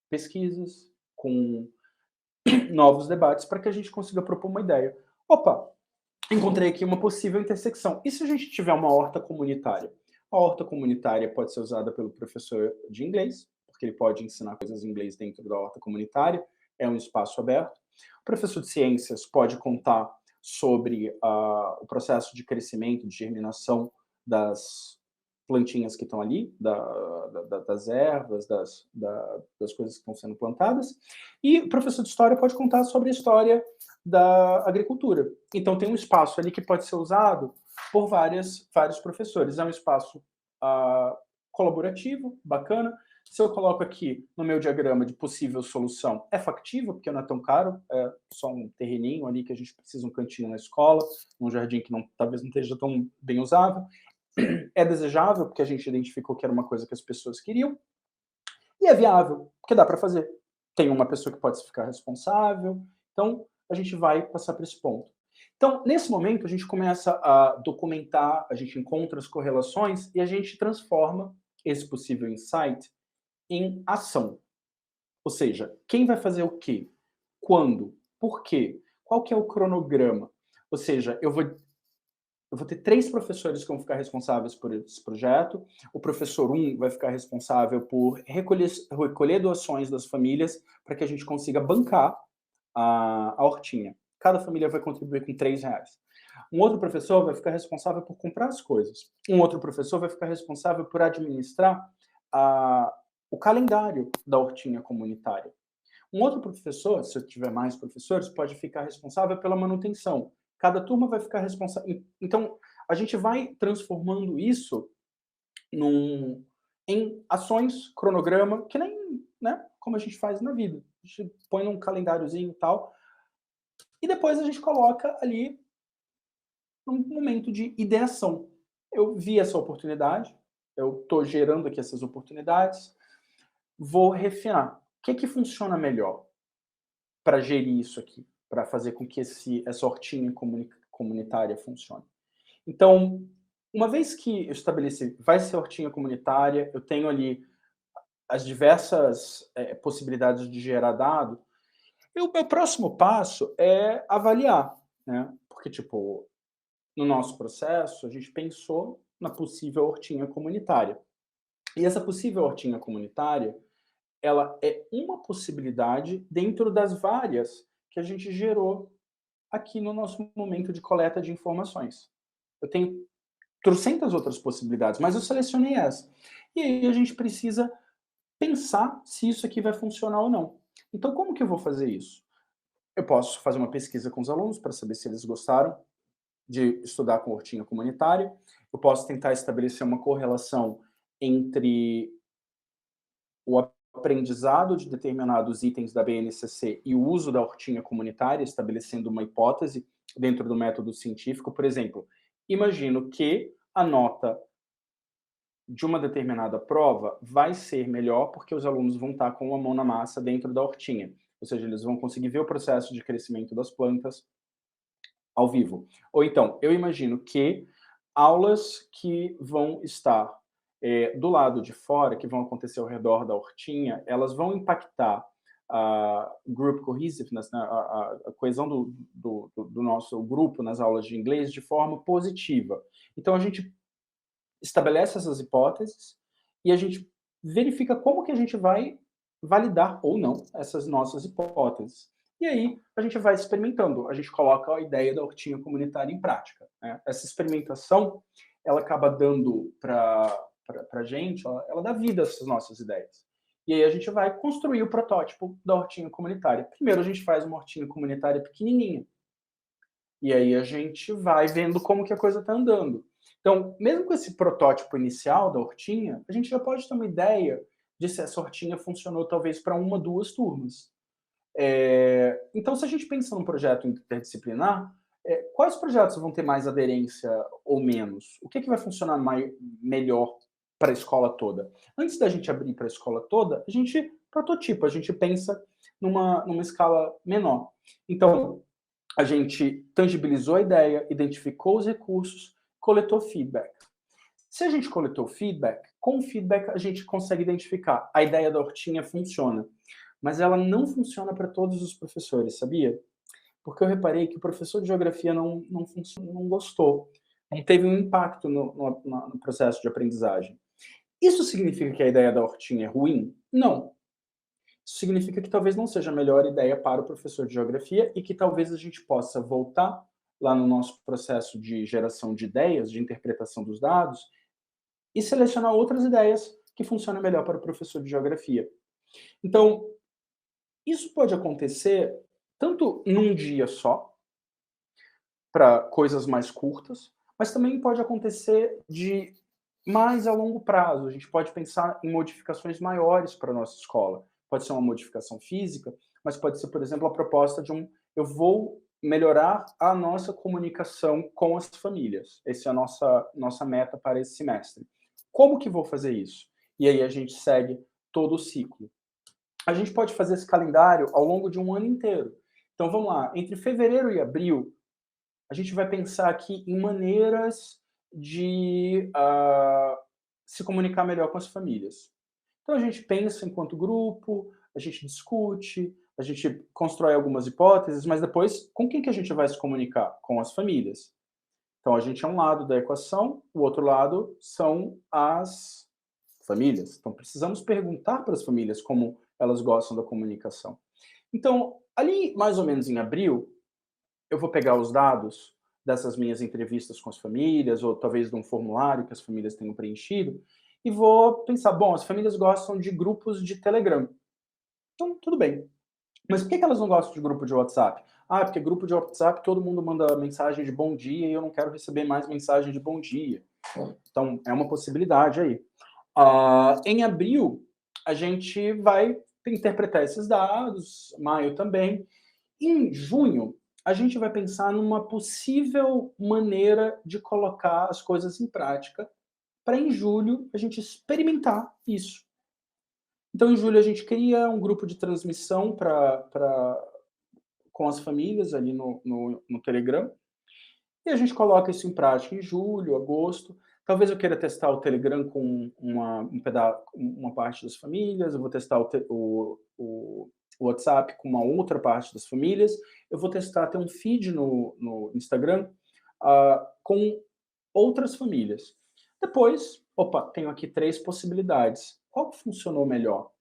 pesquisas, com novos debates, para que a gente consiga propor uma ideia. Opa, encontrei aqui uma possível intersecção. E se a gente tiver uma horta comunitária? A horta comunitária pode ser usada pelo professor de inglês, porque ele pode ensinar coisas em inglês dentro da horta comunitária, é um espaço aberto. O professor de ciências pode contar sobre o processo de crescimento, de germinação das plantinhas que estão ali, das ervas, das coisas que estão sendo plantadas. E o professor de história pode contar sobre a história da agricultura. Então, tem um espaço ali que pode ser usado por vários professores. É um espaço colaborativo, bacana. Se eu coloco aqui no meu diagrama de possível solução, é factível, porque não é tão caro, é só um terreninho ali que a gente precisa, um cantinho na escola, um jardim que talvez não esteja tão bem usável. É desejável, porque a gente identificou que era uma coisa que as pessoas queriam, e é viável, porque dá para fazer. Tem uma pessoa que pode ficar responsável, então a gente vai passar por esse ponto. Então, nesse momento, a gente começa a documentar, a gente encontra as correlações e a gente transforma esse possível insight em ação. Ou seja, quem vai fazer o quê? Quando? Por quê? Qual que é o cronograma? Ou seja, eu vou ter 3 professores que vão ficar responsáveis por esse projeto. O professor 1 vai ficar responsável por recolher doações das famílias para que a gente consiga bancar a hortinha. Cada família vai contribuir com R$3. Um outro professor vai ficar responsável por comprar as coisas. Um outro professor vai ficar responsável por administrar o calendário da hortinha comunitária. Um outro professor, se eu tiver mais professores, pode ficar responsável pela manutenção. Cada turma vai ficar responsável. Então, a gente vai transformando isso em ações, cronograma, que nem, né? como a gente faz na vida. A gente põe num calendáriozinho e tal, e depois a gente coloca ali num momento de ideação. Eu vi essa oportunidade, eu estou gerando aqui essas oportunidades, vou refinar. O que funciona melhor para gerir isso aqui, para fazer com que essa hortinha comunitária funcione? Então, uma vez que eu estabeleci, vai ser hortinha comunitária, eu tenho ali as diversas possibilidades de gerar dado, e o meu próximo passo é avaliar, né? Porque, tipo, no nosso processo, a gente pensou na possível hortinha comunitária. E essa possível hortinha comunitária, ela é uma possibilidade dentro das várias que a gente gerou aqui no nosso momento de coleta de informações. Eu tenho trocentas outras possibilidades, mas eu selecionei essa. E aí a gente precisa pensar se isso aqui vai funcionar ou não. Então, como que eu vou fazer isso? Eu posso fazer uma pesquisa com os alunos para saber se eles gostaram de estudar com hortinha comunitária. Eu posso tentar estabelecer uma correlação entre o aprendizado de determinados itens da BNCC e o uso da hortinha comunitária, estabelecendo uma hipótese dentro do método científico. Por exemplo, imagino que a nota de uma determinada prova vai ser melhor porque os alunos vão estar com a mão na massa dentro da hortinha. Ou seja, eles vão conseguir ver o processo de crescimento das plantas ao vivo. Ou então, eu imagino que aulas que vão estar do lado de fora, que vão acontecer ao redor da hortinha, elas vão impactar a group cohesiveness, né, a coesão do nosso grupo nas aulas de inglês de forma positiva. Então, a gente estabelece essas hipóteses e a gente verifica como que a gente vai validar ou não essas nossas hipóteses. E aí a gente vai experimentando, a gente coloca a ideia da hortinha comunitária em prática, né? Essa experimentação, ela acaba dando para a gente, ela dá vida a essas nossas ideias. E aí a gente vai construir o protótipo da hortinha comunitária. Primeiro a gente faz uma hortinha comunitária pequenininha, e aí a gente vai vendo como que a coisa está andando. Então, mesmo com esse protótipo inicial da hortinha, a gente já pode ter uma ideia de se essa hortinha funcionou talvez para uma, duas turmas. Então, se a gente pensa num projeto interdisciplinar, quais projetos vão ter mais aderência ou menos? O que vai funcionar melhor para a escola toda? Antes da gente abrir para a escola toda, a gente prototipa, a gente pensa numa escala menor. Então, a gente tangibilizou a ideia, identificou os recursos, coletou feedback. Se a gente coletou feedback, com o feedback a gente consegue identificar a ideia da hortinha funciona, mas ela não funciona para todos os professores, sabia? Porque eu reparei que o professor de geografia não gostou, não teve um impacto no processo de aprendizagem. Isso significa que a ideia da hortinha é ruim? Não. Isso significa que talvez não seja a melhor ideia para o professor de geografia e que talvez a gente possa voltar lá no nosso processo de geração de ideias, de interpretação dos dados, e selecionar outras ideias que funcionam melhor para o professor de geografia. Então, isso pode acontecer tanto num dia só, para coisas mais curtas, mas também pode acontecer de mais a longo prazo. A gente pode pensar em modificações maiores para a nossa escola. Pode ser uma modificação física, mas pode ser, por exemplo, a proposta de eu vou melhorar a nossa comunicação com as famílias. Essa é a nossa meta para esse semestre. Como que vou fazer isso? E aí a gente segue todo o ciclo. A gente pode fazer esse calendário ao longo de um ano inteiro. Então vamos lá, entre fevereiro e abril, a gente vai pensar aqui em maneiras de se comunicar melhor com as famílias. Então a gente pensa enquanto grupo, a gente discute, a gente constrói algumas hipóteses, mas depois, com quem que a gente vai se comunicar? Com as famílias. Então a gente é um lado da equação, o outro lado são as famílias. Então precisamos perguntar para as famílias como elas gostam da comunicação. Então, ali mais ou menos em abril, eu vou pegar os dados dessas minhas entrevistas com as famílias, ou talvez de um formulário que as famílias tenham preenchido, e vou pensar, bom, as famílias gostam de grupos de Telegram. Então, tudo bem. Mas por que elas não gostam de grupo de WhatsApp? Ah, porque grupo de WhatsApp todo mundo manda mensagem de bom dia e eu não quero receber mais mensagem de bom dia. Então, é uma possibilidade aí. Em abril, a gente vai interpretar esses dados, maio também. Em junho, a gente vai pensar numa possível maneira de colocar as coisas em prática, para em julho a gente experimentar isso. Então, em julho, a gente cria um grupo de transmissão com as famílias ali no Telegram, e a gente coloca isso em prática em julho, agosto. Talvez eu queira testar o Telegram com uma parte das famílias, eu vou testar o WhatsApp com uma outra parte das famílias, eu vou testar ter um feed no Instagram com outras famílias. Depois, opa, tenho aqui 3 possibilidades. Qual que funcionou melhor?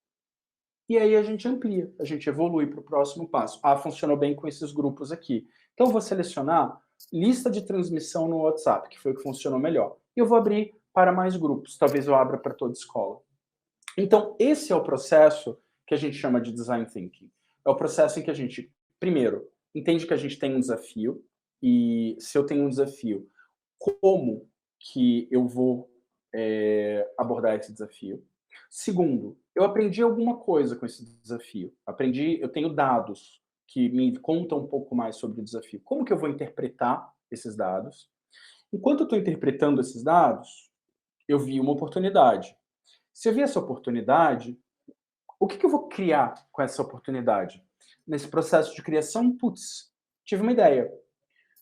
E aí a gente amplia, a gente evolui para o próximo passo. Ah, funcionou bem com esses grupos aqui. Então, eu vou selecionar lista de transmissão no WhatsApp, que foi o que funcionou melhor. E eu vou abrir para mais grupos, talvez eu abra para toda escola. Então, esse é o processo que a gente chama de design thinking. É o processo em que a gente, primeiro, entende que a gente tem um desafio, e se eu tenho um desafio, como que eu vou abordar esse desafio? Segundo, eu aprendi alguma coisa com esse desafio. Eu tenho dados que me contam um pouco mais sobre o desafio. Como que eu vou interpretar esses dados? Enquanto eu estou interpretando esses dados, eu vi uma oportunidade. Se eu vi essa oportunidade, o que eu vou criar com essa oportunidade? Nesse processo de criação, putz, tive uma ideia.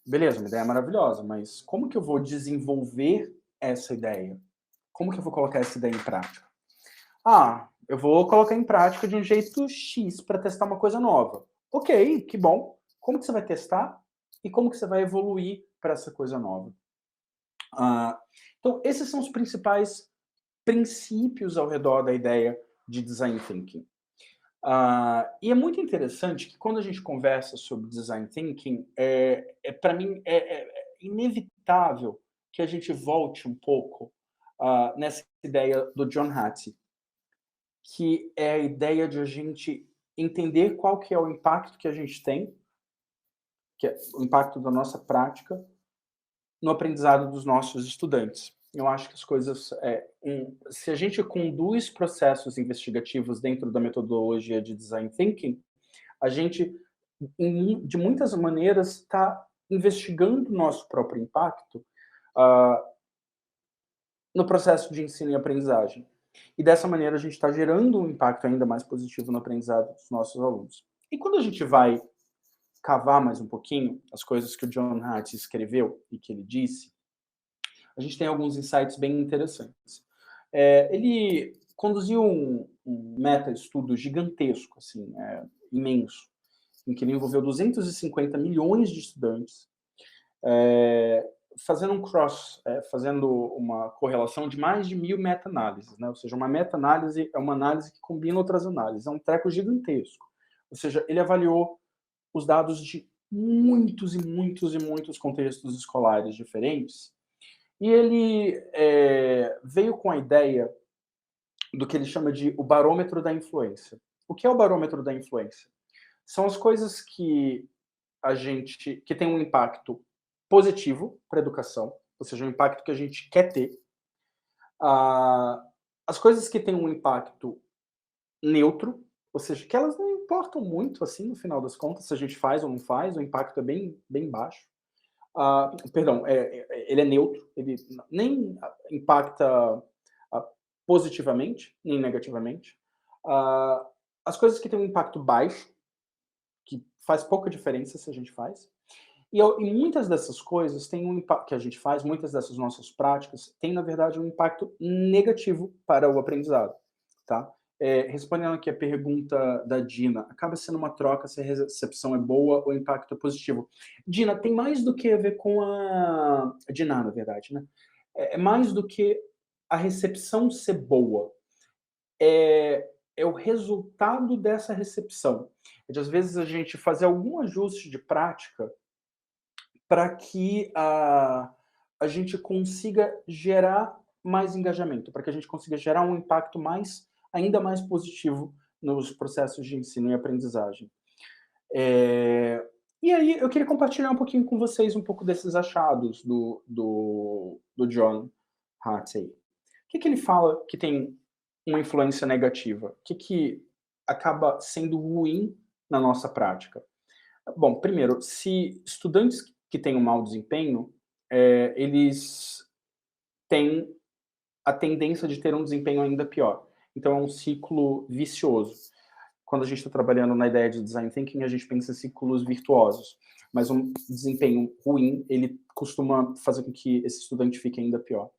Beleza, uma ideia maravilhosa, mas como que eu vou desenvolver essa ideia? Como que eu vou colocar essa ideia em prática? Ah, eu vou colocar em prática de um jeito X para testar uma coisa nova. Ok, que bom. Como que você vai testar e como que você vai evoluir para essa coisa nova? Então, esses são os principais princípios ao redor da ideia de design thinking. E é muito interessante que quando a gente conversa sobre design thinking, para mim é inevitável que a gente volte um pouco nessa ideia do John Hattie, que é a ideia de a gente entender qual que é o impacto que a gente tem, que é o impacto da nossa prática, no aprendizado dos nossos estudantes. Eu acho que as coisas, se a gente conduz processos investigativos dentro da metodologia de design thinking, a gente, de muitas maneiras, está investigando o nosso próprio impacto no processo de ensino e aprendizagem. E dessa maneira a gente está gerando um impacto ainda mais positivo no aprendizado dos nossos alunos. E quando a gente vai cavar mais um pouquinho as coisas que o John Hattie escreveu e que ele disse, a gente tem alguns insights bem interessantes. Ele conduziu um meta-estudo gigantesco, assim, imenso, em que ele envolveu 250 milhões de estudantes, fazendo uma correlação de mais de 1.000 meta-análises, né? Ou seja, uma meta-análise é uma análise que combina outras análises, é um treco gigantesco. Ou seja, ele avaliou os dados de muitos e muitos e muitos contextos escolares diferentes, e ele veio com a ideia do que ele chama de o barômetro da influência. O que é o barômetro da influência? São as coisas que tem um impacto positivo para a educação, ou seja, um impacto que a gente quer ter. As coisas que têm um impacto neutro, ou seja, que elas não importam muito, assim, no final das contas, se a gente faz ou não faz, o impacto é bem, bem baixo. Perdão, ele é neutro, ele nem impacta positivamente, nem negativamente. As coisas que têm um impacto baixo, que faz pouca diferença se a gente faz. E muitas dessas coisas têm um impacto que a gente faz, muitas dessas nossas práticas, têm, na verdade, um impacto negativo para o aprendizado, tá? Respondendo aqui a pergunta da Dina, acaba sendo uma troca se a recepção é boa ou o impacto é positivo. Dina, tem mais do que a ver com a Dina, na verdade, né? É mais do que a recepção ser boa. É o resultado dessa recepção. Às vezes a gente fazer algum ajuste de prática para que a gente consiga gerar mais engajamento, para que a gente consiga gerar um impacto ainda mais positivo nos processos de ensino e aprendizagem. E aí eu queria compartilhar um pouquinho com vocês um pouco desses achados do John Hattie. O que ele fala que tem uma influência negativa? O que acaba sendo ruim na nossa prática? Bom, primeiro, se estudantes que têm um mau desempenho, eles têm a tendência de ter um desempenho ainda pior. Então é um ciclo vicioso. Quando a gente está trabalhando na ideia de design thinking, a gente pensa em ciclos virtuosos, mas um desempenho ruim, ele costuma fazer com que esse estudante fique ainda pior.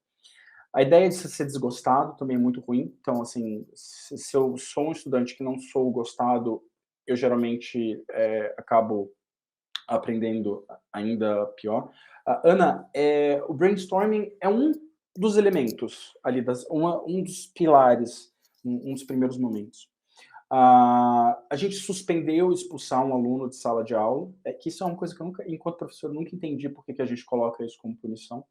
A ideia de ser desgostado também é muito ruim. Então, assim, se eu sou um estudante que não sou gostado, eu geralmente acabo aprendendo ainda pior. Ana, o brainstorming é um dos elementos ali, um dos pilares, um dos primeiros momentos. A gente suspendeu expulsar um aluno de sala de aula, que isso é uma coisa que eu nunca, enquanto professor, nunca entendi por que a gente coloca isso como punição.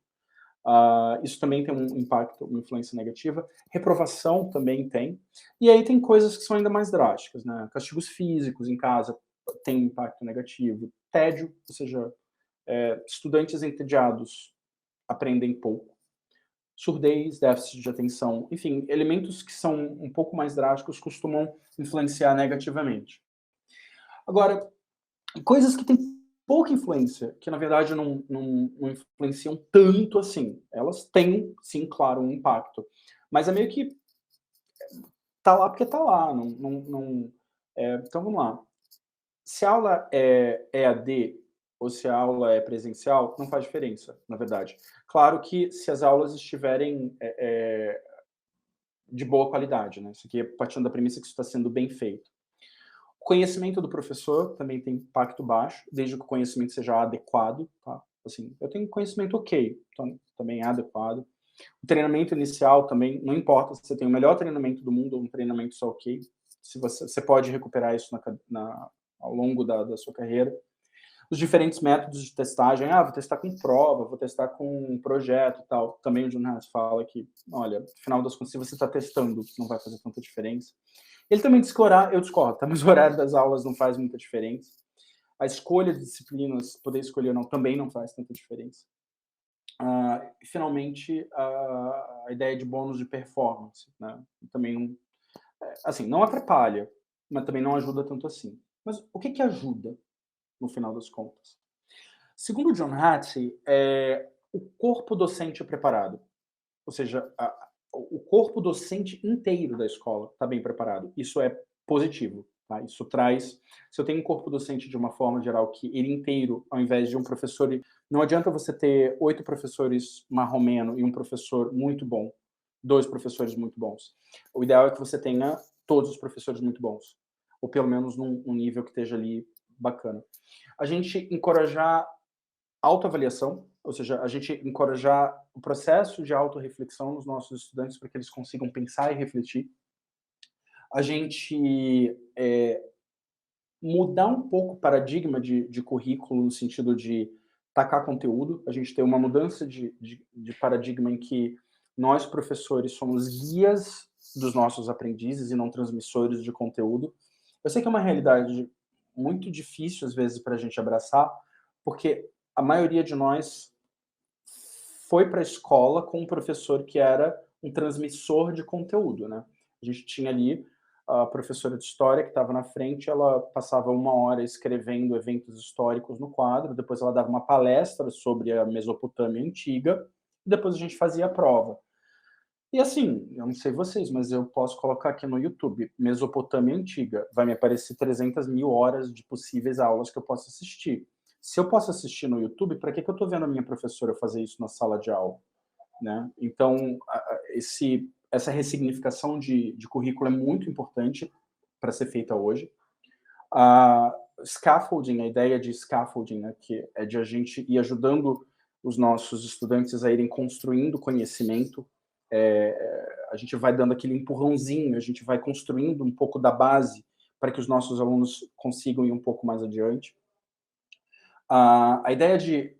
Isso também tem um impacto, uma influência negativa. Reprovação também tem. E aí tem coisas que são ainda mais drásticas, né? Castigos físicos em casa tem um impacto negativo. Tédio, ou seja, estudantes entediados aprendem pouco. Surdez, déficit de atenção, enfim, elementos que são um pouco mais drásticos costumam influenciar negativamente. Agora, coisas que têm pouca influência, que na verdade não influenciam tanto assim. Elas têm, sim, claro, um impacto. Mas é meio que tá lá porque tá lá. Então vamos lá. Se a aula é EAD ou se a aula é presencial, não faz diferença, na verdade. Claro que se as aulas estiverem de boa qualidade, né? Isso aqui é partindo da premissa que isso está sendo bem feito. O conhecimento do professor também tem impacto baixo, desde que o conhecimento seja adequado, tá? Assim, eu tenho conhecimento ok, então também é adequado. O treinamento inicial também, não importa se você tem o melhor treinamento do mundo ou um treinamento só ok, se você pode recuperar isso ao longo da sua carreira. Os diferentes métodos de testagem, vou testar com prova, vou testar com projeto e tal. Também o Jonas fala que, olha, no final das contas, se você está testando, não vai fazer tanta diferença. Ele também diz que eu discordo, tá? Mas o horário das aulas não faz muita diferença. A escolha de disciplinas, poder escolher ou não, também não faz tanta diferença. E, finalmente, a ideia de bônus de performance, né? Também não, assim, não atrapalha, mas também não ajuda tanto assim. Mas o que ajuda, no final das contas? Segundo John Hattie, o corpo docente é preparado. Ou seja, o corpo docente inteiro da escola está bem preparado. Isso é positivo. Tá? Isso traz... Se eu tenho um corpo docente de uma forma geral que ele inteiro, ao invés de um professor... Não adianta você ter 8 professores marromeno e um professor muito bom, 2 professores muito bons. O ideal é que você tenha todos os professores muito bons. Ou pelo menos num nível que esteja ali bacana. A gente encorajar autoavaliação, ou seja, a gente encorajar o processo de autorreflexão nos nossos estudantes para que eles consigam pensar e refletir. A gente mudar um pouco o paradigma de currículo no sentido de tacar conteúdo. A gente tem uma mudança de paradigma em que nós, professores, somos guias dos nossos aprendizes e não transmissores de conteúdo. Eu sei que é uma realidade muito difícil, às vezes, para a gente abraçar, porque a maioria de nós foi para a escola com um professor que era um transmissor de conteúdo, né? A gente tinha ali a professora de história que estava na frente, ela passava 1 hora escrevendo eventos históricos no quadro, depois ela dava uma palestra sobre a Mesopotâmia antiga, e depois a gente fazia a prova. E assim, eu não sei vocês, mas eu posso colocar aqui no YouTube, Mesopotâmia Antiga, vai me aparecer 300.000 horas de possíveis aulas que eu posso assistir. Se eu posso assistir no YouTube, para que eu estou vendo a minha professora fazer isso na sala de aula? Né? Então, essa ressignificação de currículo é muito importante para ser feita hoje. Scaffolding, a ideia de scaffolding, né, que é de a gente ir ajudando os nossos estudantes a irem construindo conhecimento, a gente vai dando aquele empurrãozinho, a gente vai construindo um pouco da base para que os nossos alunos consigam ir um pouco mais adiante. A ideia de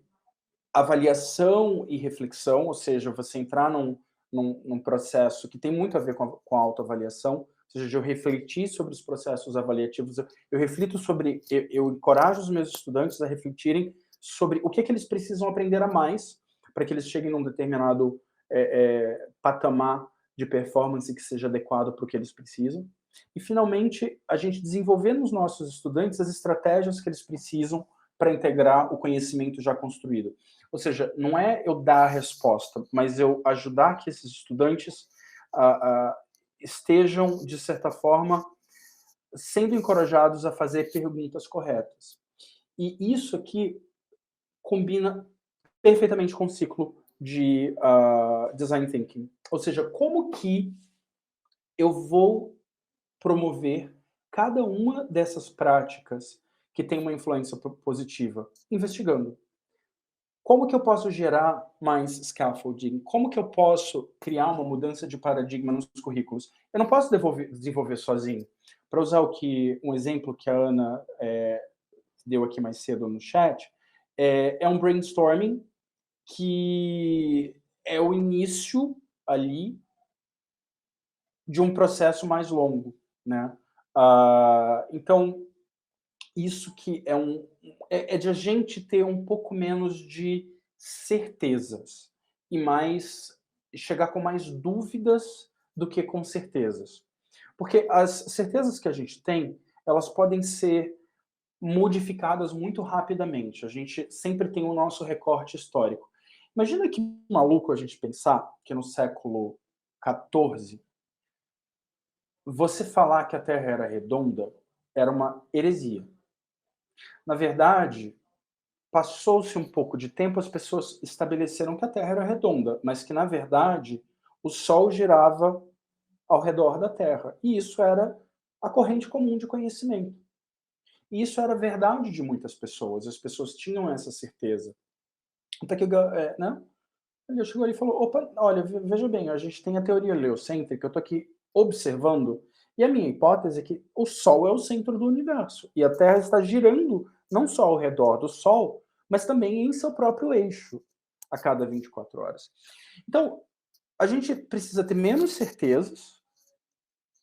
avaliação e reflexão, ou seja, você entrar num processo que tem muito a ver com a autoavaliação, ou seja, de eu refletir sobre os processos avaliativos, eu reflito sobre, eu encorajo os meus estudantes a refletirem sobre o que eles precisam aprender a mais para que eles cheguem num determinado patamar de performance que seja adequado para o que eles precisam. E, finalmente, a gente desenvolver nos nossos estudantes as estratégias que eles precisam para integrar o conhecimento já construído. Ou seja, não é eu dar a resposta, mas eu ajudar que esses estudantes estejam, de certa forma, sendo encorajados a fazer perguntas corretas. E isso aqui combina perfeitamente com o ciclo de Design Thinking. Ou seja, como que eu vou promover cada uma dessas práticas que tem uma influência positiva? Investigando. Como que eu posso gerar mais scaffolding? Como que eu posso criar uma mudança de paradigma nos currículos? Eu não posso desenvolver sozinho. Para usar um exemplo que a Ana deu aqui mais cedo no chat, é um brainstorming que é o início ali de um processo mais longo, né? Então, isso que é de a gente ter um pouco menos de certezas e mais chegar com mais dúvidas do que com certezas. Porque as certezas que a gente tem, elas podem ser modificadas muito rapidamente. A gente sempre tem o nosso recorte histórico. Imagina que maluco a gente pensar que no século XIV, você falar que a Terra era redonda era uma heresia. Na verdade, passou-se um pouco de tempo, as pessoas estabeleceram que a Terra era redonda, mas que, na verdade, o Sol girava ao redor da Terra. E isso era a corrente comum de conhecimento. E isso era verdade de muitas pessoas, as pessoas tinham essa certeza. Até que né? Ele chegou ali e falou: opa, olha, veja bem, a gente tem a teoria heliocêntrica, eu estou aqui observando, e a minha hipótese é que o Sol é o centro do universo, e a Terra está girando não só ao redor do Sol, mas também em seu próprio eixo, a cada 24 horas. Então, a gente precisa ter menos certezas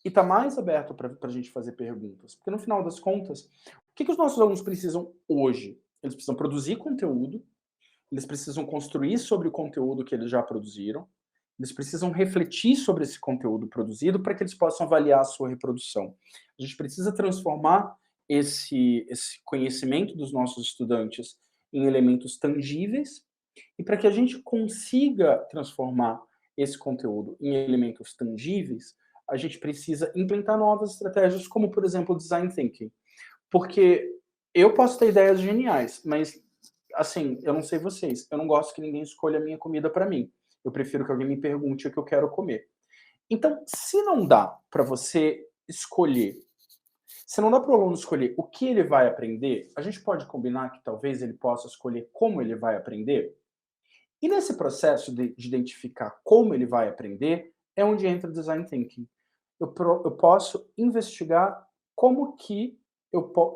e estar mais aberto para a gente fazer perguntas. Porque, no final das contas, o que os nossos alunos precisam hoje? Eles precisam produzir conteúdo, eles precisam construir sobre o conteúdo que eles já produziram, eles precisam refletir sobre esse conteúdo produzido para que eles possam avaliar a sua reprodução. A gente precisa transformar esse conhecimento dos nossos estudantes em elementos tangíveis, e para que a gente consiga transformar esse conteúdo em elementos tangíveis, a gente precisa implementar novas estratégias, como, por exemplo, o design thinking. Porque eu posso ter ideias geniais, mas, assim, eu não sei vocês, eu não gosto que ninguém escolha a minha comida para mim. Eu prefiro que alguém me pergunte o que eu quero comer. Então, se não dá para você escolher, se não dá para o aluno escolher o que ele vai aprender, a gente pode combinar que talvez ele possa escolher como ele vai aprender? E nesse processo de identificar como ele vai aprender, é onde entra o design thinking. Eu posso investigar como que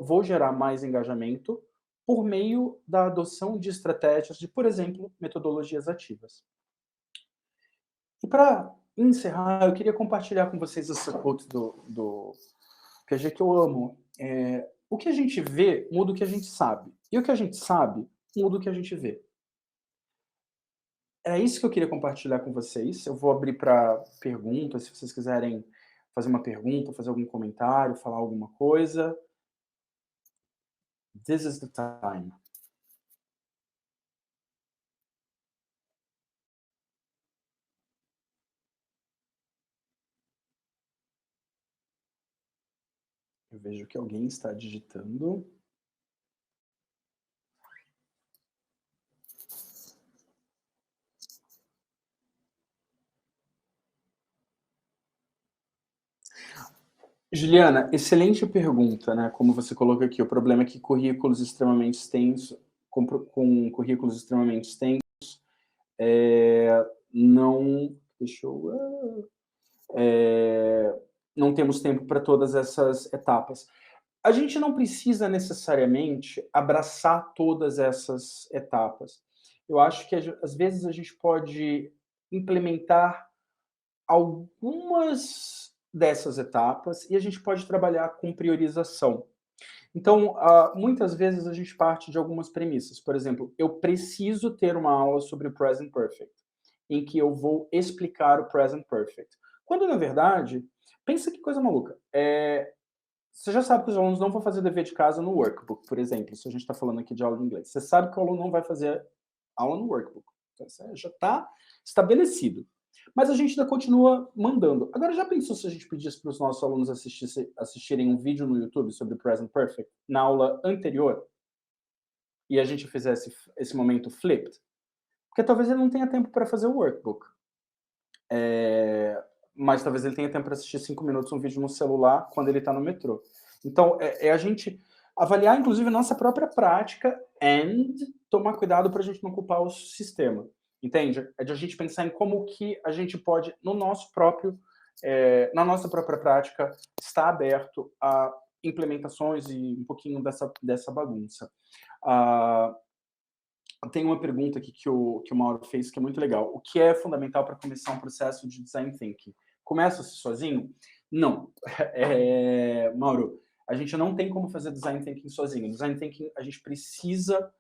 vou gerar mais engajamento por meio da adoção de estratégias de, por exemplo, metodologias ativas. E para encerrar, eu queria compartilhar com vocês essa quote do Piaget que eu amo. O que a gente vê muda o que a gente sabe. E o que a gente sabe muda o que a gente vê. É isso que eu queria compartilhar com vocês. Eu vou abrir para perguntas, se vocês quiserem fazer uma pergunta, fazer algum comentário, falar alguma coisa. This is the time. Eu vejo que alguém está digitando. Juliana, excelente pergunta, né? Como você colocou aqui, o problema é que currículos extremamente extensos, com currículos extremamente extensos, não, deixa eu, não temos tempo para todas essas etapas. A gente não precisa necessariamente abraçar todas essas etapas. Eu acho que às vezes a gente pode implementar algumas dessas etapas e a gente pode trabalhar com priorização. Então, muitas vezes a gente parte de algumas premissas. Por exemplo, eu preciso ter uma aula sobre o Present Perfect, em que eu vou explicar o Present Perfect. Quando, na verdade, Pensa que coisa maluca. Você já sabe que os alunos não vão fazer dever de casa no workbook, por exemplo, se a gente está falando aqui de aula de inglês. Você sabe que o aluno não vai fazer aula no workbook. Então, isso já está estabelecido. Mas a gente ainda continua mandando. Agora, já pensou se a gente pedisse para os nossos alunos assistirem um vídeo no YouTube sobre Present Perfect na aula anterior e a gente fizesse esse momento flipped? Porque talvez ele não tenha tempo para fazer o workbook. Mas talvez ele tenha tempo para assistir 5 minutos um vídeo no celular quando ele está no metrô. Então, a gente avaliar, inclusive, a nossa própria prática e tomar cuidado para a gente não culpar o sistema. Entende? É de a gente pensar em como que a gente pode, no nosso próprio, na nossa própria prática, estar aberto a implementações e um pouquinho dessa bagunça. Tem uma pergunta aqui que o Mauro fez que é muito legal. O que é fundamental para começar um processo de design thinking? Começa-se sozinho? Não. Mauro, a gente não tem como fazer design thinking sozinho. Design thinking, a gente precisa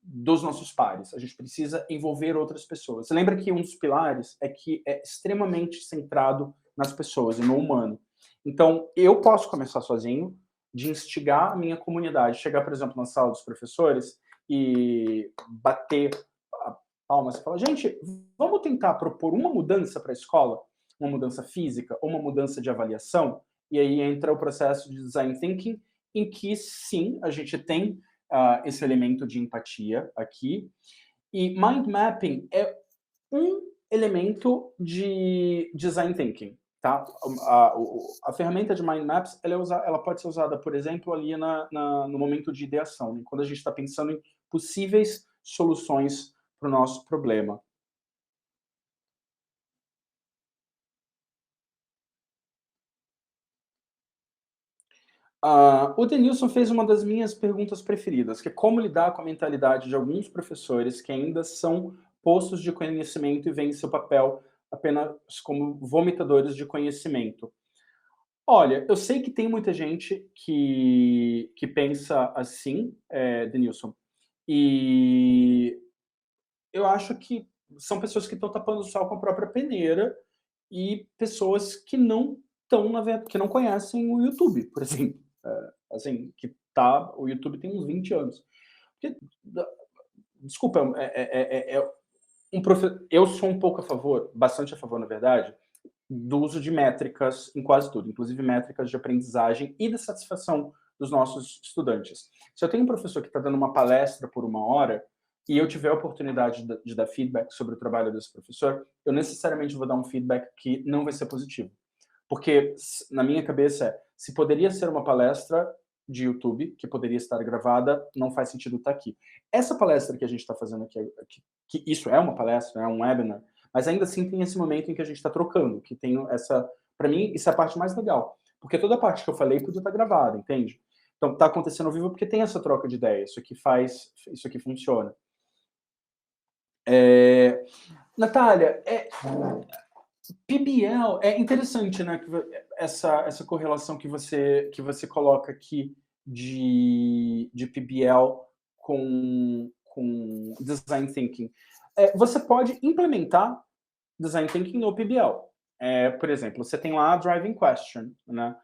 dos nossos pares. A gente precisa envolver outras pessoas. Você lembra que um dos pilares é que é extremamente centrado nas pessoas e no humano. Então, eu posso começar sozinho, de instigar a minha comunidade. Chegar, por exemplo, na sala dos professores e bater a palma e falar, gente, vamos tentar propor uma mudança para a escola, uma mudança física ou uma mudança de avaliação, e aí entra o processo de design thinking, em que sim, a gente tem esse elemento de empatia aqui, e mind mapping é um elemento de design thinking. Tá? A ferramenta de mind maps ela pode ser usada, por exemplo, ali no momento de ideação, né? Quando a gente está pensando em possíveis soluções para o nosso problema. O Denilson fez uma das minhas perguntas preferidas, que é como lidar com a mentalidade de alguns professores que ainda são poços de conhecimento e veem seu papel apenas como vomitadores de conhecimento. Olha, eu sei que tem muita gente que pensa assim, Denilson, e eu acho que são pessoas que estão tapando o sol com a própria peneira e pessoas que não que não conhecem o YouTube, por exemplo. Assim, o YouTube tem uns 20 anos. Porque, desculpa, eu sou um pouco a favor, bastante a favor, na verdade, do uso de métricas em quase tudo, inclusive métricas de aprendizagem e de satisfação dos nossos estudantes. Se eu tenho um professor que está dando uma palestra por 1 hora e eu tiver a oportunidade de dar feedback sobre o trabalho desse professor, eu necessariamente vou dar um feedback que não vai ser positivo. Porque, na minha cabeça, se poderia ser uma palestra de YouTube, que poderia estar gravada, não faz sentido estar aqui. Essa palestra que a gente está fazendo aqui, que isso é uma palestra, é um webinar, mas ainda assim tem esse momento em que a gente está trocando, que tem essa... Para mim, isso é a parte mais legal. Porque toda a parte que eu falei podia estar gravada, entende? Então, está acontecendo ao vivo porque tem essa troca de ideia. Isso aqui funciona. Natália, PBL é interessante, né? Essa correlação que você coloca aqui de PBL com design thinking. Você pode implementar design thinking no PBL. Por exemplo, você tem lá a driving question, né?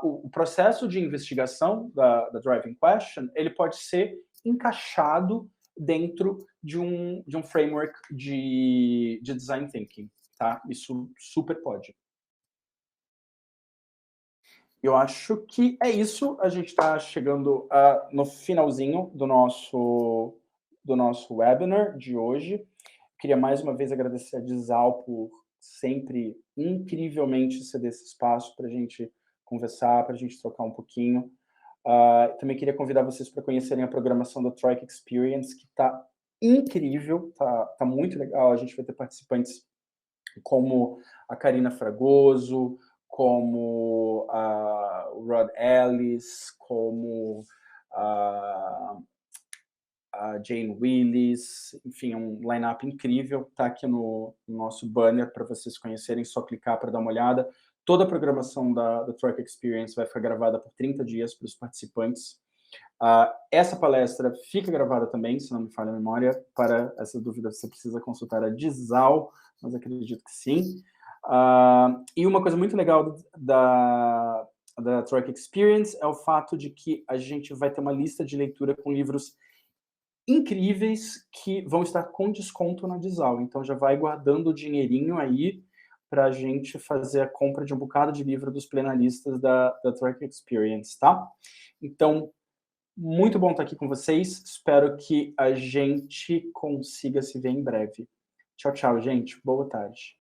O processo de investigação da driving question, ele pode ser encaixado dentro de um framework de design thinking, tá? Isso super pode. Eu acho que é isso. A gente está chegando no finalzinho do nosso webinar de hoje. Queria mais uma vez agradecer a Dizal por sempre incrivelmente ceder esse espaço para a gente conversar, para a gente trocar um pouquinho. Também queria convidar vocês para conhecerem a programação da Troika Experience, que está incrível, tá muito legal. A gente vai ter participantes como a Karina Fragoso, como o Rod Ellis, como a Jane Willis, enfim, é um line-up incrível, está aqui no nosso banner para vocês conhecerem, só clicar para dar uma olhada. Toda a programação da Troika Experience vai ficar gravada por 30 dias para os participantes. Essa palestra fica gravada também, se não me falha a memória. Para essa dúvida, você precisa consultar a Dizal, mas acredito que sim. E uma coisa muito legal da Truck Experience é o fato de que a gente vai ter uma lista de leitura com livros incríveis que vão estar com desconto na Dizal. Então já vai guardando o dinheirinho aí para a gente fazer a compra de um bocado de livro dos plenalistas da Truck Experience, tá? Então, muito bom estar aqui com vocês. Espero que a gente consiga se ver em breve. Tchau, tchau, gente. Boa tarde.